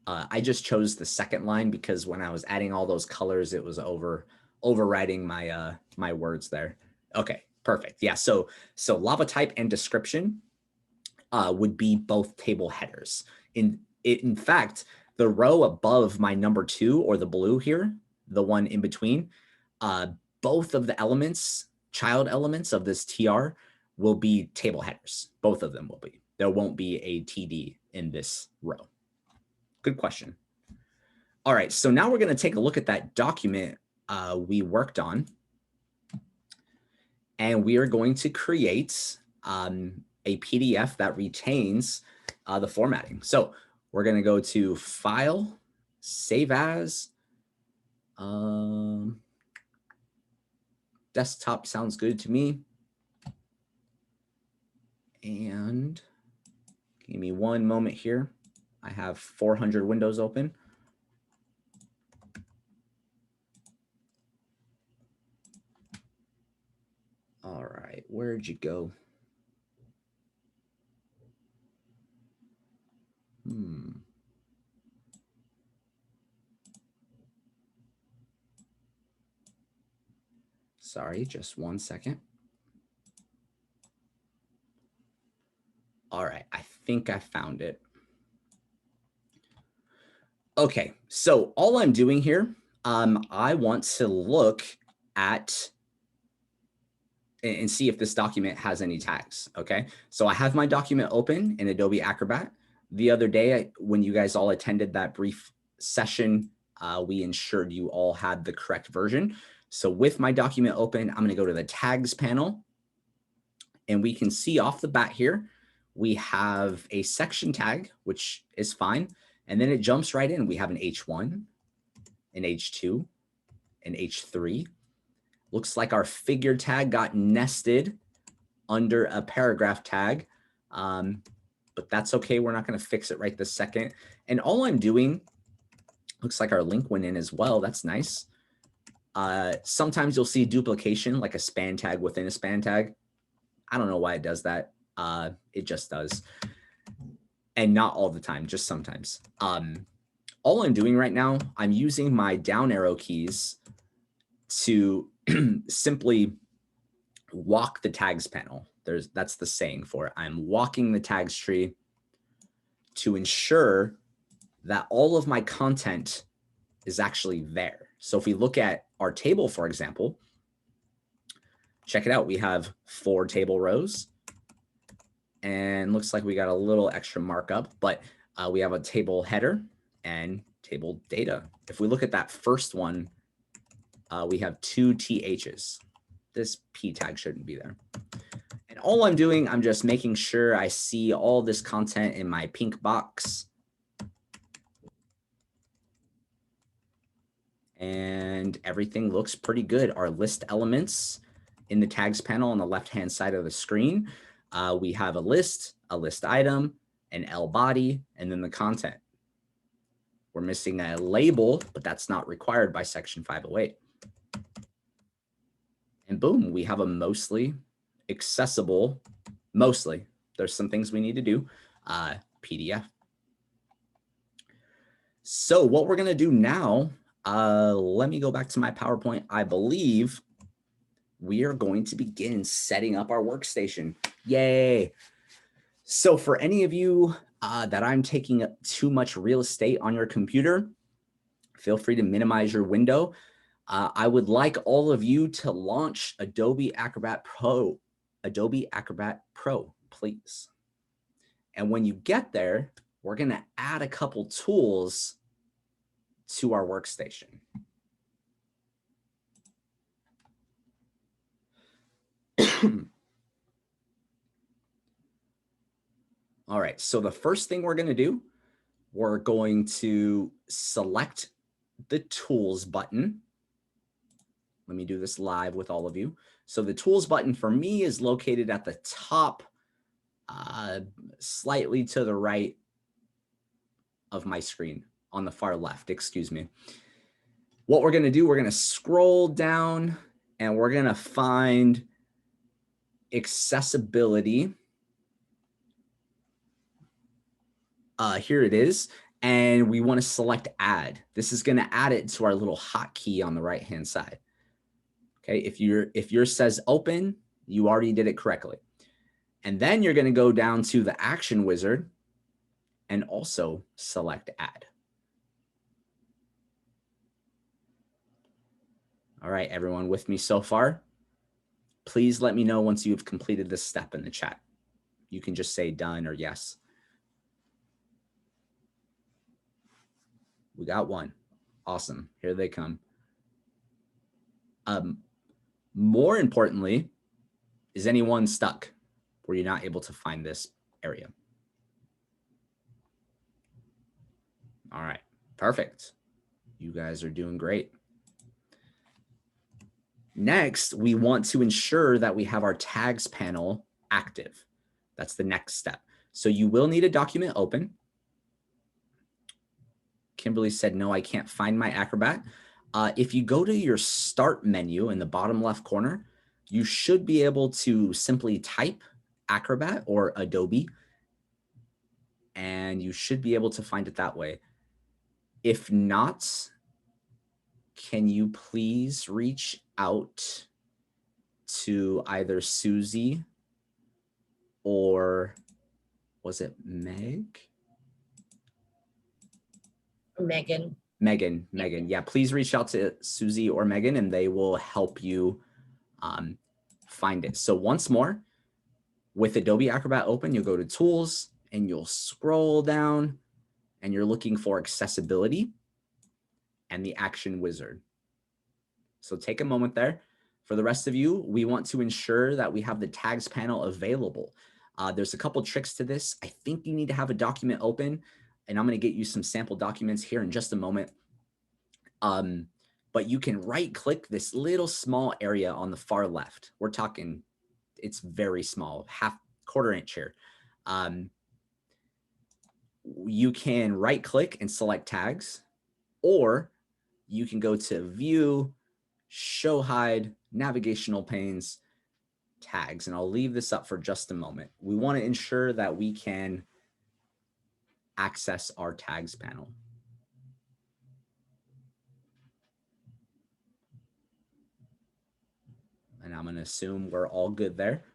I just chose the second line because when I was adding all those colors, it was overriding my my words there. Okay, perfect. Yeah, so lava type and description would be both table headers. In fact, the row above my number 2, or the blue here, the one in between, both of the elements, child elements of this TR, will be table headers. Both of them will be. There won't be a TD in this row. Good question. All right, so now we're going to take a look at that document we worked on. And we are going to create a PDF that retains the formatting. So we're going to go to File, Save As. Desktop sounds good to me. And give me one moment here. I have 400 windows open. All right, where'd you go? Sorry, just one second. All right, I think I found it. Okay, so all I'm doing here, I want to look at and see if this document has any tags, okay? So I have my document open in Adobe Acrobat. The other day, when you guys all attended that brief session, we ensured you all had the correct version. So with my document open, I'm gonna go to the tags panel, and we can see off the bat here, we have a section tag, which is fine. And then it jumps right in. We have an H1, an H2, an H3. Looks like our figure tag got nested under a paragraph tag, but that's okay. We're not going to fix it right this second. And all I'm doing, looks like our link went in as well. That's nice. Sometimes you'll see duplication, like a span tag within a span tag. I don't know why it does that. It just does. And not all the time, just sometimes. All I'm doing right now, I'm using my down arrow keys to simply walk the tags panel. That's the saying for it. I'm walking the tags tree to ensure that all of my content is actually there. So if we look at our table, for example, check it out. We have 4 table rows. And looks like we got a little extra markup, but we have a table header and table data. If we look at that first one, we have 2 THs. This P tag shouldn't be there. And all I'm doing, I'm just making sure I see all this content in my pink box. And everything looks pretty good. Our list elements in the tags panel on the left-hand side of the screen. We have a list item, an L body, and then the content. We're missing a label, but that's not required by Section 508. And boom, we have a mostly accessible, mostly, there's some things we need to do, PDF. So what we're gonna do now, let me go back to my PowerPoint. I believe we are going to begin setting up our workstation. Yay. So for any of you that I'm taking up too much real estate on your computer, feel free to minimize your window. I would like all of you to launch Adobe Acrobat Pro, please. And when you get there, we're gonna add a couple tools to our workstation. All right, so the first thing we're going to do, we're going to select the tools button. Let me do this live with all of you. So the tools button for me is located at the top, slightly to the right of my screen, on the far left, excuse me. What we're going to do, we're going to scroll down and we're going to find accessibility. Here it is. And we want to select add. This is going to add it to our little hotkey on the right-hand side. Okay, if yours says open, you already did it correctly. And then you're going to go down to the action wizard and also select add. All right, everyone with me so far? Please let me know once you've completed this step in the chat. You can just say done or yes. We got one. Awesome. Here they come. More importantly, is anyone stuck where you're not able to find this area? All right, perfect. You guys are doing great. Next, we want to ensure that we have our tags panel active. That's the next step. So you will need a document open. Kimberly said, no, I can't find my Acrobat. If you go to your start menu in the bottom left corner, you should be able to simply type Acrobat or Adobe, and you should be able to find it that way. If not, can you please reach out to either Susie or was it Meg? Megan. Megan. Yeah, please reach out to Susie or Megan and they will help you find it. So once more, with Adobe Acrobat open, you'll go to Tools and you'll scroll down and you're looking for Accessibility and the Action Wizard. So take a moment there. For the rest of you, we want to ensure that we have the tags panel available. There's a couple tricks to this. I think you need to have a document open, and I'm going to get you some sample documents here in just a moment. But you can right click this little small area on the far left. We're talking, it's very small, quarter inch here. You can right click and select tags, or you can go to View, Show Hide, Navigational Panes, Tags, and I'll leave this up for just a moment. We want to ensure that we can access our tags panel. And I'm going to assume we're all good there.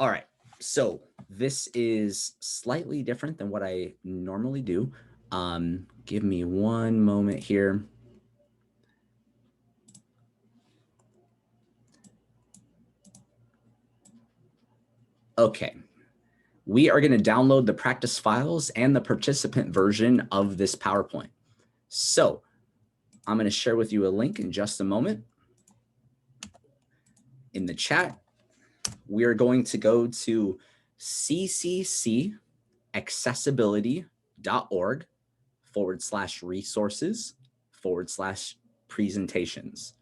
All right, so this is slightly different than what I normally do. Give me one moment here. Okay, we are going to download the practice files and the participant version of this PowerPoint. So I'm going to share with you a link in just a moment. In the chat, we are going to go to cccaccessibility.org/resources/presentations.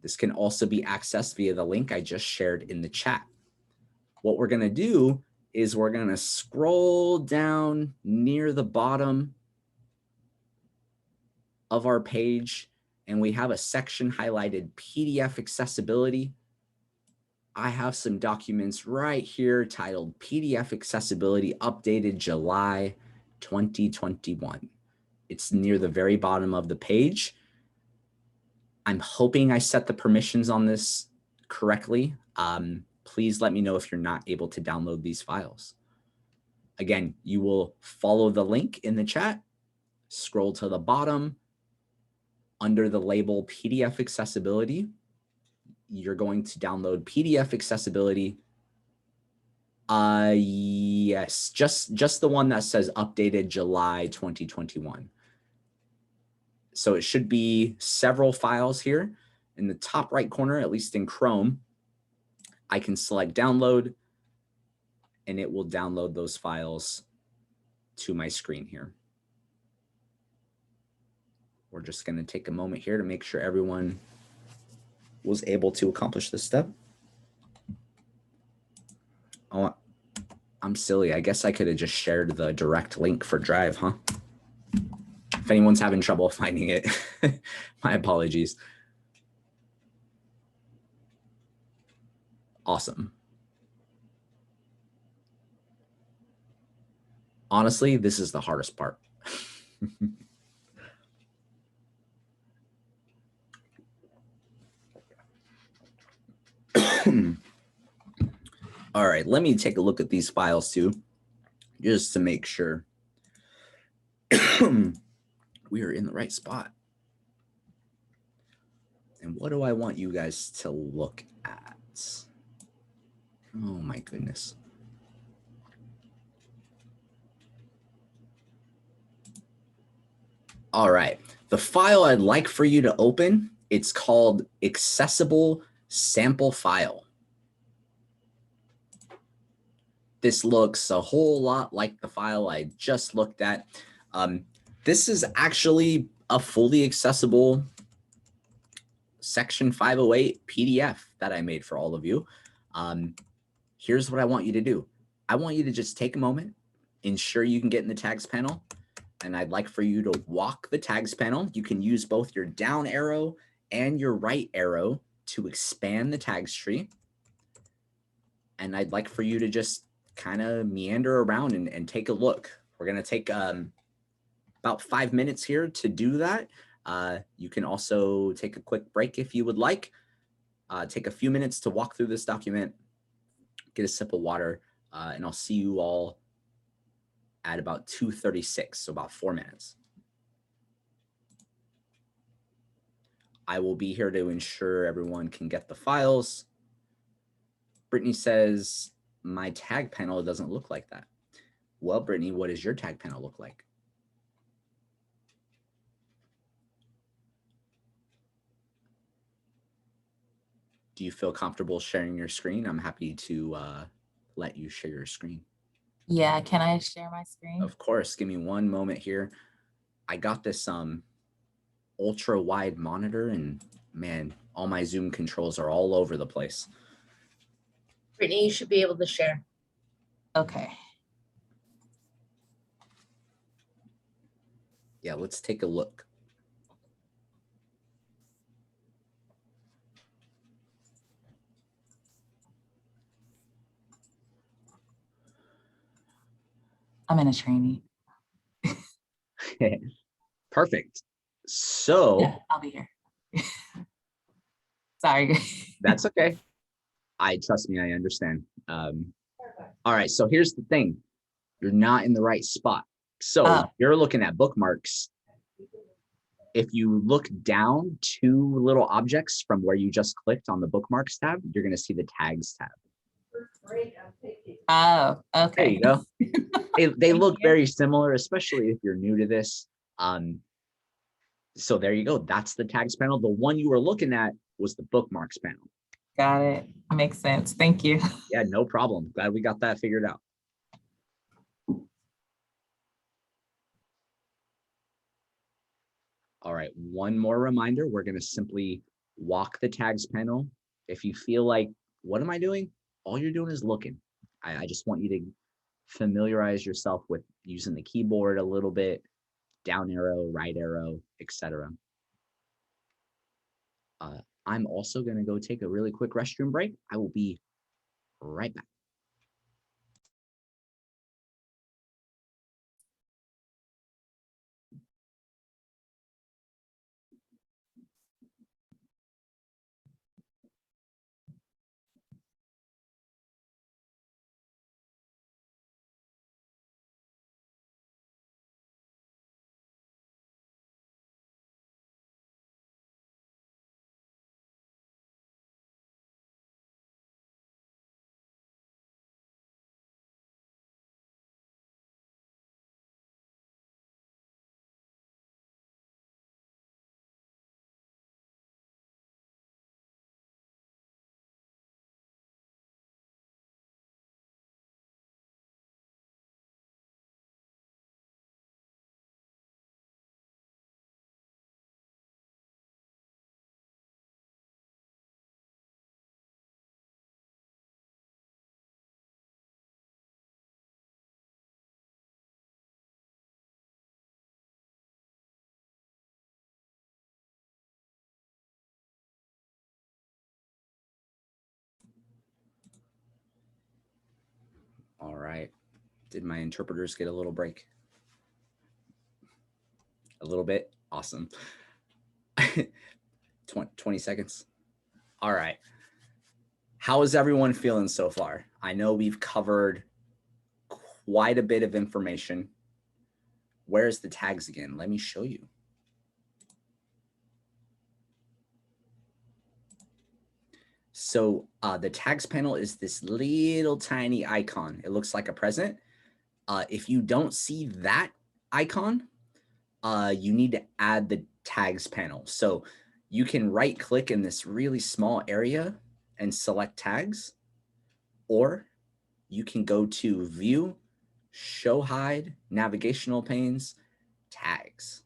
This can also be accessed via the link I just shared in the chat. What we're going to do is we're going to scroll down near the bottom of our page, and we have a section highlighted PDF accessibility. I have some documents right here titled PDF Accessibility Updated July 2021. It's near the very bottom of the page. I'm hoping I set the permissions on this correctly. Please let me know if you're not able to download these files. Again, you will follow the link in the chat, scroll to the bottom. Under the label PDF Accessibility, you're going to download PDF Accessibility. Yes, just the one that says updated July 2021. So it should be several files here. In the top right corner, at least in Chrome, I can select download and it will download those files to my screen here. We're just going to take a moment here to make sure everyone was able to accomplish this step. Oh, I'm silly. I guess I could have just shared the direct link for Drive, huh? If anyone's having trouble finding it, my apologies. Awesome. Honestly, this is the hardest part. All right, let me take a look at these files too, just to make sure we are in the right spot. And what do I want you guys to look at? Oh my goodness. All right, the file I'd like for you to open, it's called Accessible Sample File. This looks a whole lot like the file I just looked at. This is actually a fully accessible Section 508 PDF that I made for all of you. Here's what I want you to do. I want you to just take a moment, ensure you can get in the tags panel, and I'd like for you to walk the tags panel. You can use both your down arrow and your right arrow to expand the tags tree. And I'd like for you to just kind of meander around and take a look. We're going to take about 5 minutes here to do that. You can also take a quick break if you would like. Take a few minutes to walk through this document, get a sip of water, and I'll see you all at about 2:36, so about 4 minutes. I will be here to ensure everyone can get the files. Brittany says, my tag panel doesn't look like that. Well, Brittany, what does your tag panel look like? Do you feel comfortable sharing your screen? I'm happy to let you share your screen. Yeah, can I share my screen? Of course, give me one moment here. I got this ultra wide monitor and man, all my Zoom controls are all over the place. Brittany, you should be able to share. Okay. Yeah, let's take a look. I'm in a training. Perfect. So Yeah, I'll be here. Sorry. that's okay. Trust me, I understand. All right, so here's the thing. You're not in the right spot. So you're looking at bookmarks. If you look down 2 little objects from where you just clicked on the bookmarks tab, you're going to see the tags tab. Oh, okay. There you go. They look very similar, especially if you're new to this. So there you go. That's the tags panel. The one you were looking at was the bookmarks panel. Got it. Makes sense. Thank you. Yeah, no problem. Glad we got that figured out. All right, one more reminder. We're going to simply walk the tags panel. If you feel like, what am I doing? All you're doing is looking. I just want you to familiarize yourself with using the keyboard a little bit, down arrow, right arrow, etc. I'm also going to go take a really quick restroom break. I will be right back. All right. Did my interpreters get a little break? A little bit? Awesome. 20 seconds. All right. How is everyone feeling so far? I know we've covered quite a bit of information. Where's the tags again? Let me show you. So the tags panel is this little tiny icon. It looks like a present. If you don't see that icon, you need to add the tags panel. So you can right click in this really small area and select tags, or you can go to view, show hide, navigational panes, tags.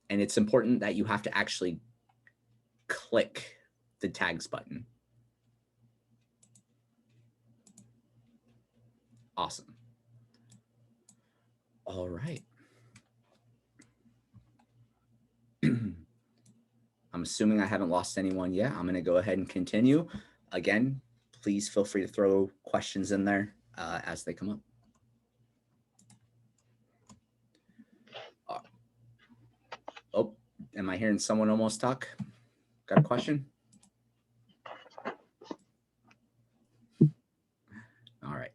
And it's important that you have to actually click the tags button. Awesome. All right. I'm assuming I haven't lost anyone yet. I'm going to go ahead and continue. Again, please feel free to throw questions in there as they come up. Oh, am I hearing someone almost talk? Got a question? All right.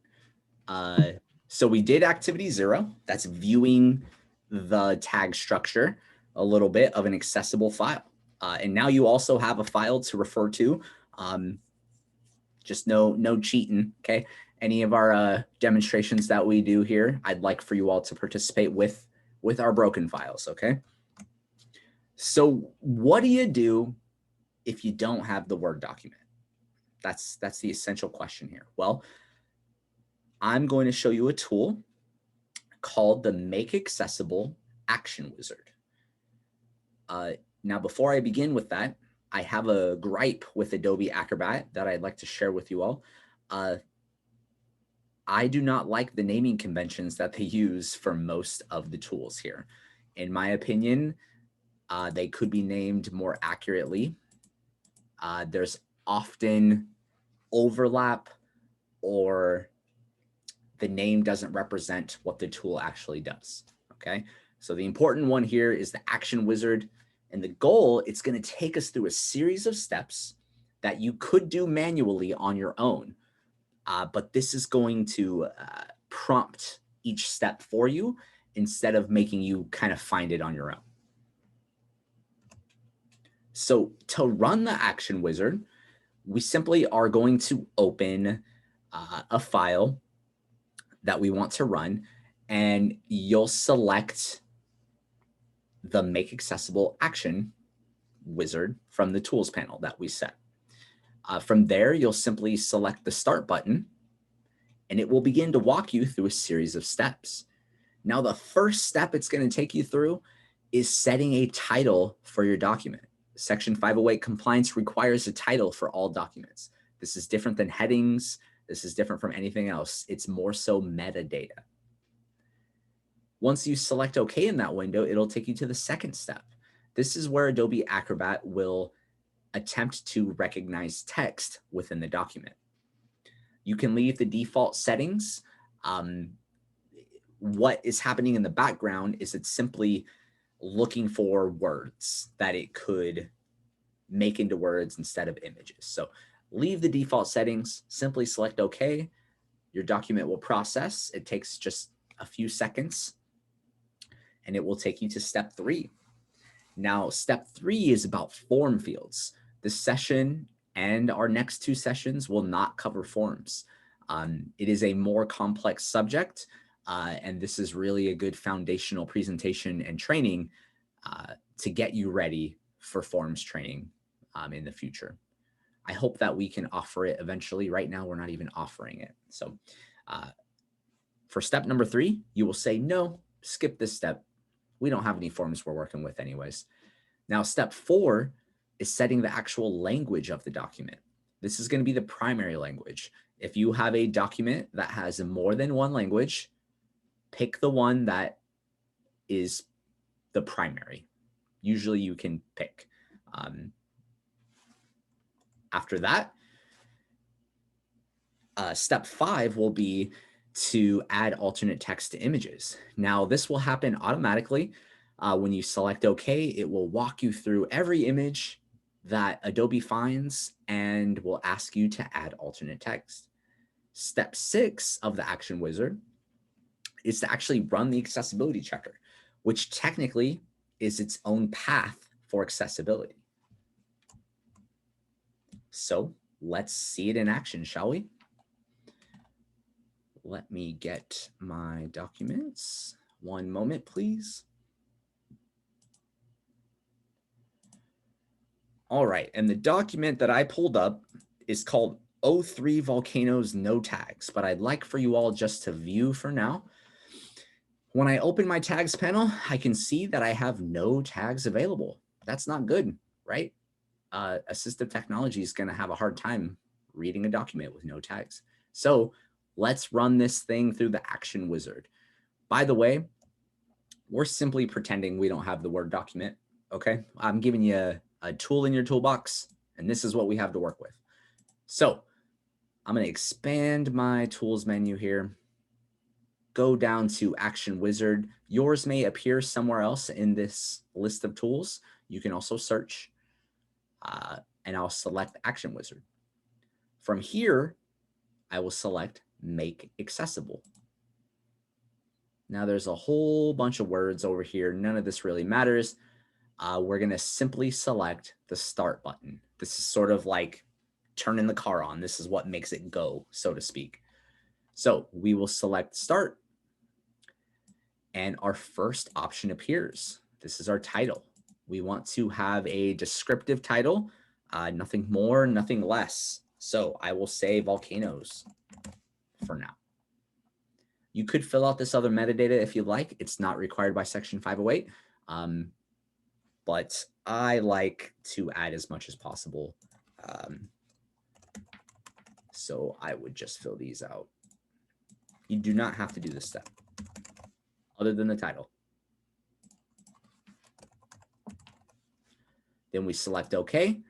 So we did activity 0. That's viewing the tag structure, a little bit of an accessible file. And now you also have a file to refer to. Just no cheating, okay? Any of our demonstrations that we do here, I'd like for you all to participate with our broken files, okay? So what do you do if you don't have the Word document? That's the essential question here. Well, I'm going to show you a tool called the Make Accessible Action Wizard. Now, before I begin with that, I have a gripe with Adobe Acrobat that I'd like to share with you all. I do not like the naming conventions that they use for most of the tools here. In my opinion, they could be named more accurately. There's often overlap, or the name doesn't represent what the tool actually does, okay? So the important one here is the Action Wizard, and the goal, it's going to take us through a series of steps that you could do manually on your own, but this is going to prompt each step for you instead of making you kind of find it on your own. So to run the Action Wizard, we simply are going to open a file that we want to run, and you'll select the Make Accessible Action Wizard from the Tools panel that we set. From there, you'll simply select the Start button, and it will begin to walk you through a series of steps. Now, the first step it's going to take you through is setting a title for your document. Section 508 compliance requires a title for all documents. This is different than headings. This is different from anything else. It's more so metadata. Once you select OK in that window, it'll take you to the second step. This is where Adobe Acrobat will attempt to recognize text within the document. You can leave the default settings. What is happening in the background is it's simply looking for words that it could make into words instead of images. So leave the default settings, simply select OK. Your document will process. It takes just a few seconds, and it will take you to step 3. Now, step 3 is about form fields. This session and our next 2 sessions will not cover forms. It is a more complex subject, and this is really a good foundational presentation and training to get you ready for forms training in the future. I hope that we can offer it eventually. Right now, we're not even offering it. So for step number 3, you will say, no, skip this step. We don't have any forms we're working with anyways. Now, step 4 is setting the actual language of the document. This is going to be the primary language. If you have a document that has more than one language, pick the one that is the primary. Usually you can pick. After that, step 5 will be to add alternate text to images. Now, this will happen automatically. When you select OK, it will walk you through every image that Adobe finds and will ask you to add alternate text. Step 6 of the Action Wizard is to actually run the accessibility checker, which technically is its own path for accessibility. So let's see it in action, shall we? Let me get my documents. One moment, please. All right, and the document that I pulled up is called O3 Volcanoes No Tags, but I'd like for you all just to view for now. When I open my tags panel, I can see that I have no tags available. That's not good, right? Assistive technology is going to have a hard time reading a document with no tags. So let's run this thing through the action wizard. By the way, we're simply pretending we don't have the Word document, okay? I'm giving you a tool in your toolbox, and this is what we have to work with. So I'm going to expand my tools menu here, go down to Action Wizard. Yours may appear somewhere else in this list of tools. You can also search, and I'll select Action Wizard. From here, I will select Make Accessible. Now there's a whole bunch of words over here. None of this really matters. We're going to simply select the Start button. This is sort of like turning the car on. This is what makes it go, so to speak. So we will select Start, and our first option appears. This is our title. We want to have a descriptive title, nothing more, nothing less. So I will say volcanoes for now. You could fill out this other metadata if you'd like. It's not required by Section 508, but I like to add as much as possible. So I would just fill these out. You do not have to do this step other than the title. Then we select OK.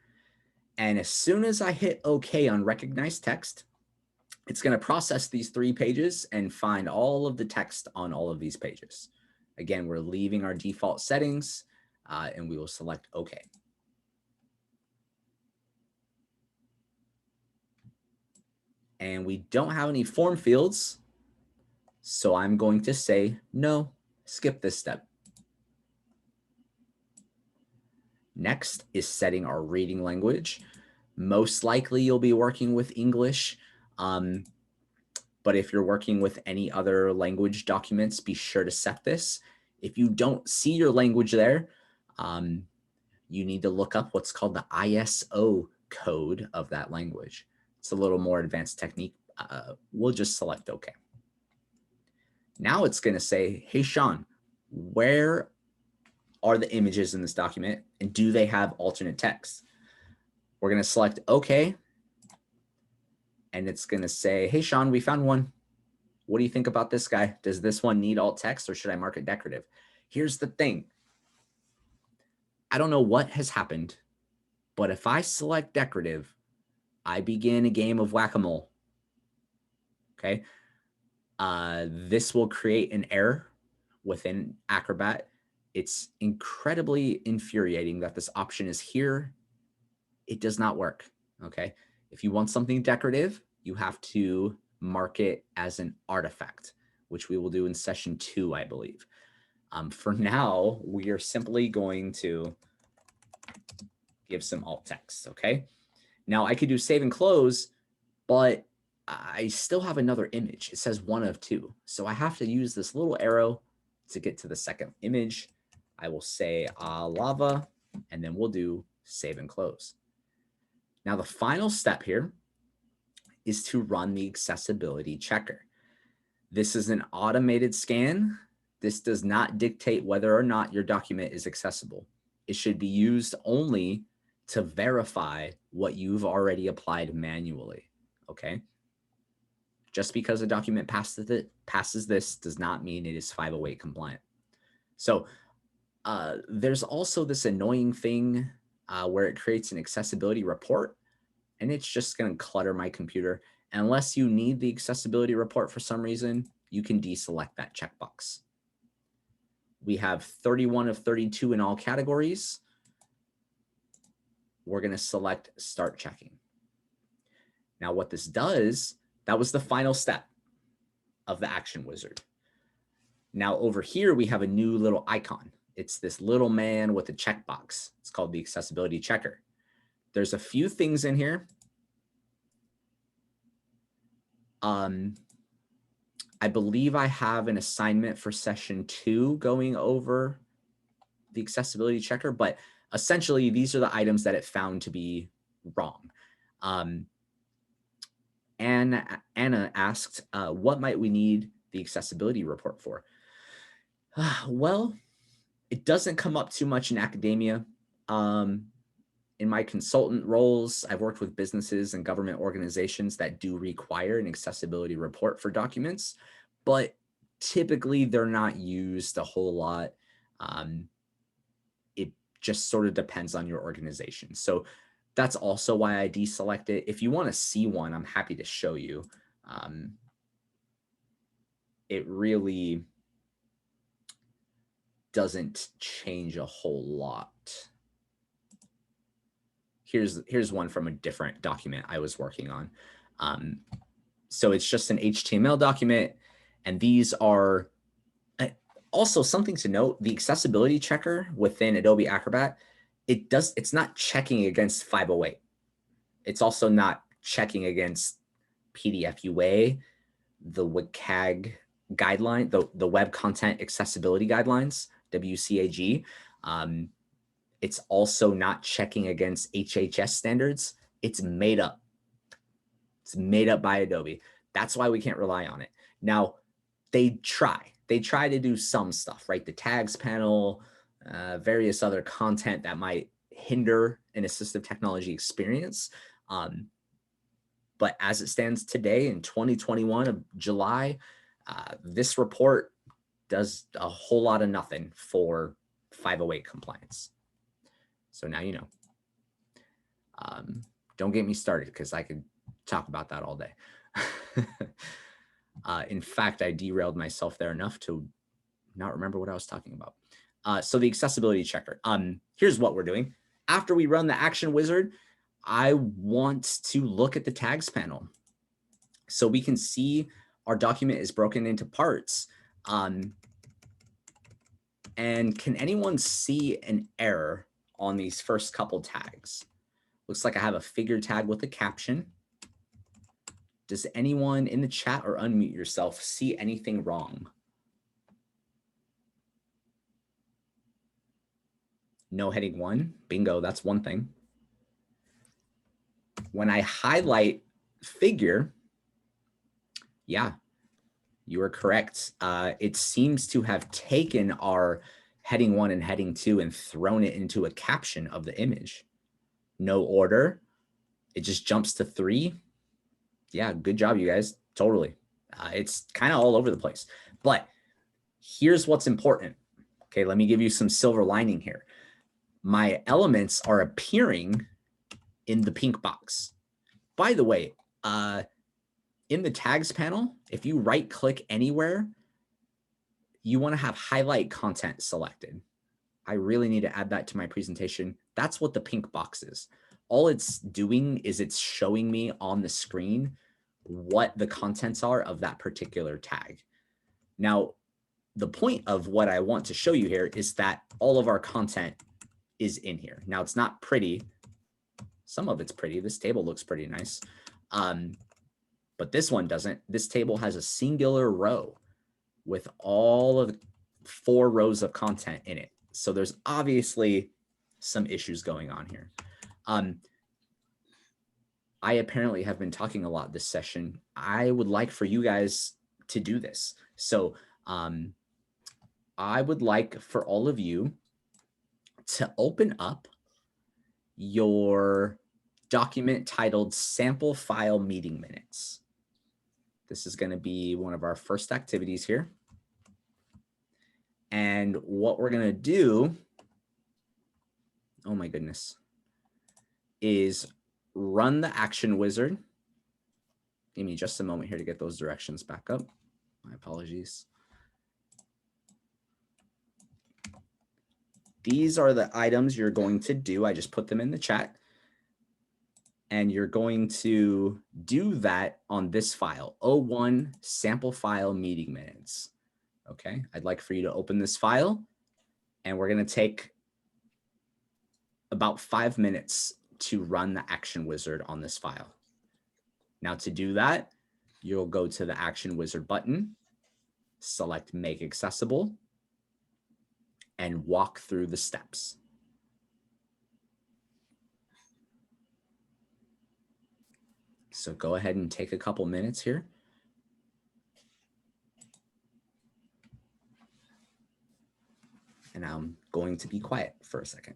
And as soon as I hit OK on recognized text, it's going to process these 3 pages and find all of the text on all of these pages. Again, we're leaving our default settings, and we will select OK. And we don't have any form fields, so I'm going to say no, skip this step. Next is setting our reading language. Most likely you'll be working with English, but if you're working with any other language documents, be sure to set this. If you don't see your language there, you need to look up what's called the ISO code of that language. It's a little more advanced technique. We'll just select OK. Now it's going to say, hey, Shawn, where are the images in this document, and do they have alternate text? We're going to select OK, and it's going to say, hey, Shawn, we found one. What do you think about this guy? Does this one need alt text, or should I mark it decorative? Here's the thing. I don't know what has happened, but if I select decorative, I begin a game of whack-a-mole. Okay. This will create an error within Acrobat. It's incredibly infuriating that this option is here. It does not work. Okay. If you want something decorative, you have to mark it as an artifact, which we will do in session 2, I believe. For now, we are simply going to give some alt text. Okay. Now I could do save and close, but I still have another image. It says 1 of 2. So I have to use this little arrow to get to the second image. I will say lava, and then we'll do save and close. Now the final step here is to run the accessibility checker. This is an automated scan. This does not dictate whether or not your document is accessible. It should be used only to verify what you've already applied manually, okay? Just because a document passes this does not mean it is 508 compliant. So there's also this annoying thing where it creates an accessibility report, and it's just going to clutter my computer. Unless you need the accessibility report for some reason, you can deselect that checkbox. We have 31 of 32 in all categories. We're going to select Start Checking. Now what this does, that was the final step of the Action Wizard. Now over here, we have a new little icon. It's this little man with a checkbox. It's called the Accessibility Checker. There's a few things in here. I believe I have an assignment for session 2 going over the Accessibility Checker, but essentially these are the items that it found to be wrong. Anna asked, what might we need the accessibility report for? Well, it doesn't come up too much in academia. In my consultant roles, I've worked with businesses and government organizations that do require an accessibility report for documents, but typically they're not used a whole lot. It just sort of depends on your organization. So that's also why I deselect it. If you want to see one, I'm happy to show you. It really doesn't change a whole lot. Here's one from a different document I was working on. So it's just an HTML document, and these are also something to note. The accessibility checker within Adobe Acrobat, it's not checking against 508. It's also not checking against PDF UA, the WCAG guideline, the Web Content Accessibility Guidelines, WCAG. It's also not checking against HHS standards. It's made up. It's made up by Adobe. That's why we can't rely on it. Now, they try to do some stuff, right? The tags panel, various other content that might hinder an assistive technology experience. But as it stands today in 2021 of July, this report does a whole lot of nothing for 508 compliance. So now you know. Don't get me started because I could talk about that all day. In fact, I derailed myself there enough to not remember what I was talking about. So the accessibility checker. Here's what we're doing. After we run the action wizard, I want to look at the tags panel so we can see our document is broken into parts. And can anyone see an error on these first couple tags? Looks like I have a figure tag with a caption. Does anyone in the chat or unmute yourself see anything wrong? No heading 1. Bingo, that's one thing. When I highlight figure, yeah, you are correct. It seems to have taken our heading 1 and heading 2 and thrown it into a caption of the image. No order. It just jumps to 3. Yeah, good job, you guys. Totally. It's kind of all over the place. But here's what's important. Okay, let me give you some silver lining here. My elements are appearing in the pink box. By the way, in the tags panel, if you right click anywhere, you want to have highlight content selected. I really need to add that to my presentation. That's what the pink box is. All it's doing is it's showing me on the screen what the contents are of that particular tag. Now, the point of what I want to show you here is that all of our content is in here. Now, it's not pretty. Some of it's pretty. This table looks pretty nice. But this one doesn't. This table has a singular row with all of the 4 rows of content in it. So there's obviously some issues going on here. I apparently have been talking a lot this session. I would like for you guys to do this. So I would like for all of you to open up your document titled Sample File Meeting Minutes. This is going to be one of our first activities here. And what we're going to do, oh my goodness, is run the action wizard. Give me just a moment here to get those directions back up. My apologies. These are the items you're going to do. I just put them in the chat. And you're going to do that on this file, O1 sample file meeting minutes. Okay, I'd like for you to open this file, and we're going to take about 5 minutes to run the action wizard on this file. Now to do that, you'll go to the action wizard button, select make accessible, and walk through the steps. So go ahead and take a couple minutes here. And I'm going to be quiet for a second.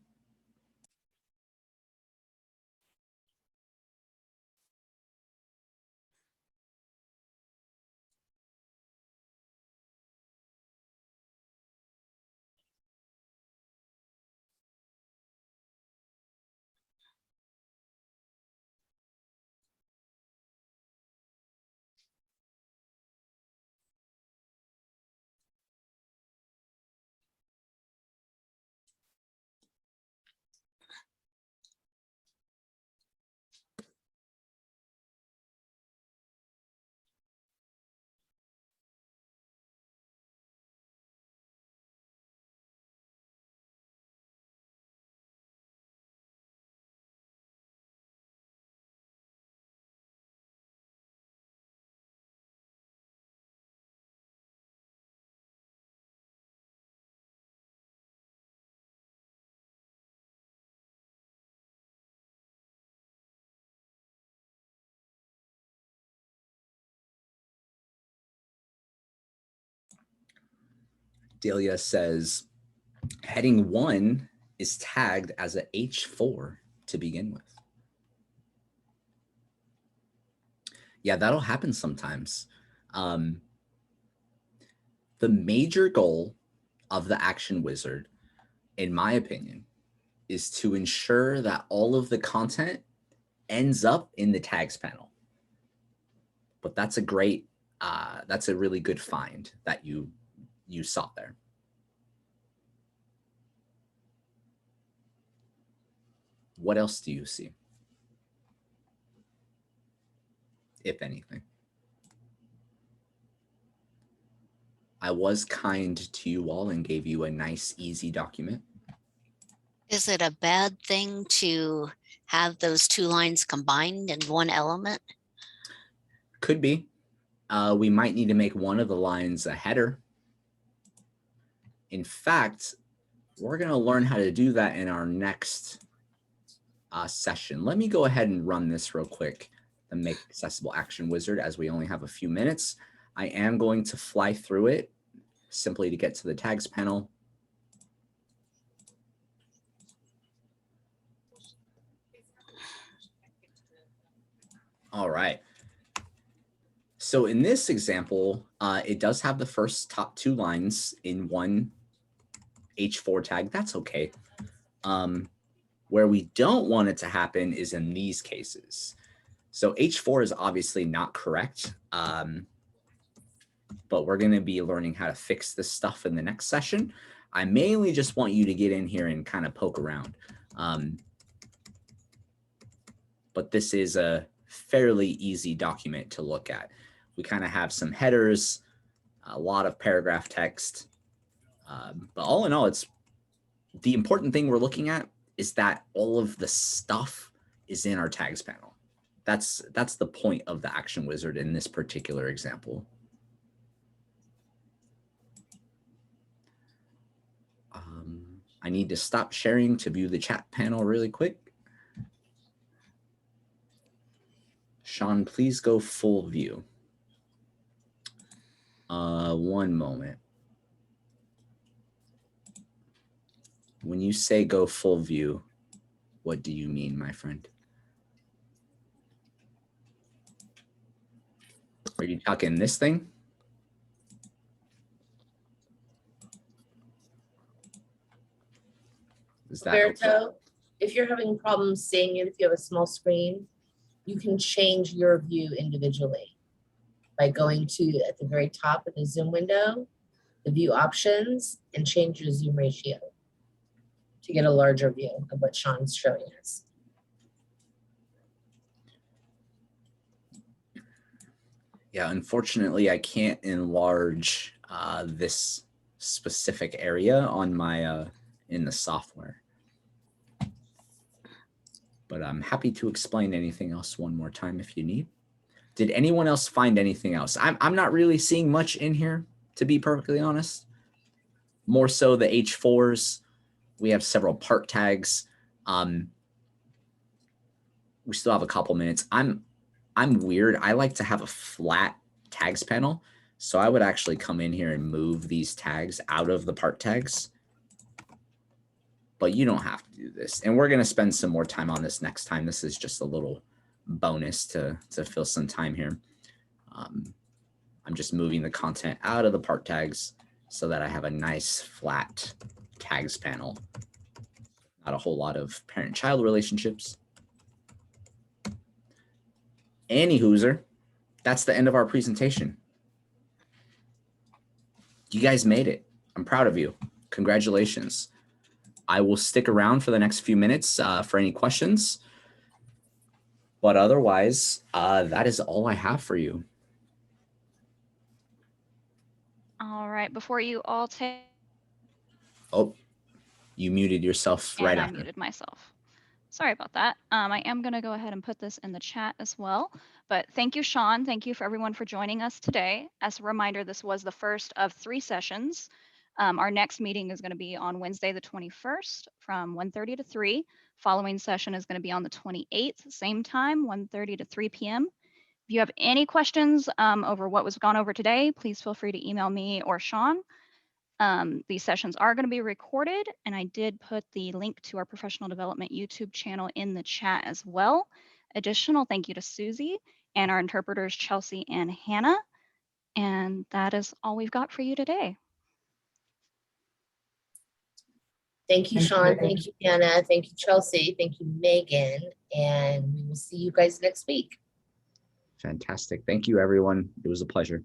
Delia says, heading 1 is tagged as a H4 to begin with. Yeah, that'll happen sometimes. The major goal of the Action Wizard, in my opinion, is to ensure that all of the content ends up in the tags panel. But that's a great, that's a really good find that you saw there. What else do you see, if anything? I was kind to you all and gave you a nice, easy document. Is it a bad thing to have those 2 lines combined in one element? Could be. We might need to make one of the lines a header. In fact, we're going to learn how to do that in our next session. Let me go ahead and run this real quick, the Make Accessible Action Wizard, as we only have a few minutes. I am going to fly through it simply to get to the tags panel. All right. So in this example, it does have the first top 2 lines in one H4 tag. That's okay. Where we don't want it to happen is in these cases. So H4 is obviously not correct, but we're going to be learning how to fix this stuff in the next session. I mainly just want you to get in here and kind of poke around. But this is a fairly easy document to look at. We kind of have some headers, a lot of paragraph text. But all in all, it's the important thing we're looking at is that all of the stuff is in our tags panel. That's the point of the Action Wizard in this particular example. I need to stop sharing to view the chat panel really quick. Shawn, please go full view. One moment. When you say go full view, what do you mean, my friend? Are you talking this thing? Is that Roberto, okay? if you're having problems seeing it, if you have a small screen, you can change your view individually by going to at the very top of the Zoom window, the view options, and change your zoom ratio to get a larger view of what Shawn's showing us. Yeah, unfortunately, I can't enlarge this specific area on my in the software. But I'm happy to explain anything else one more time if you need. Did anyone else find anything else? I'm not really seeing much in here, to be perfectly honest. More so the H4s. We have several part tags. We still have a couple minutes. I'm weird. I like to have a flat tags panel. So I would actually come in here and move these tags out of the part tags. But you don't have to do this. And we're going to spend some more time on this next time. This is just a little bonus to fill some time here. I'm just moving the content out of the part tags so that I have a nice flat tags panel. Not a whole lot of parent-child relationships. Anywhooser, that's the end of our presentation. You guys made it. I'm proud of you. Congratulations. I will stick around for the next few minutes for any questions. But otherwise, that is all I have for you. All right, before you all take. Oh, you muted yourself right I after. muted myself. Sorry about that. I am going to go ahead and put this in the chat as well. But thank you, Shawn. Thank you for everyone for joining us today. As a reminder, this was the first of 3 sessions. Our next meeting is going to be on Wednesday, the 21st from 1:30 to 3. Following session is going to be on the 28th, same time, 1:30 to 3 p.m. If you have any questions over what was gone over today, please feel free to email me or Shawn. These sessions are going to be recorded, and I did put the link to our professional development YouTube channel in the chat as well. Additional thank you to Susie and our interpreters, Chelsea and Hannah. And that is all we've got for you today. Thank you, Thank Shawn. you. Thank you, Hannah. Thank you, Chelsea. Thank you, Megan. And we will see you guys next week. Fantastic. Thank you, everyone. It was a pleasure.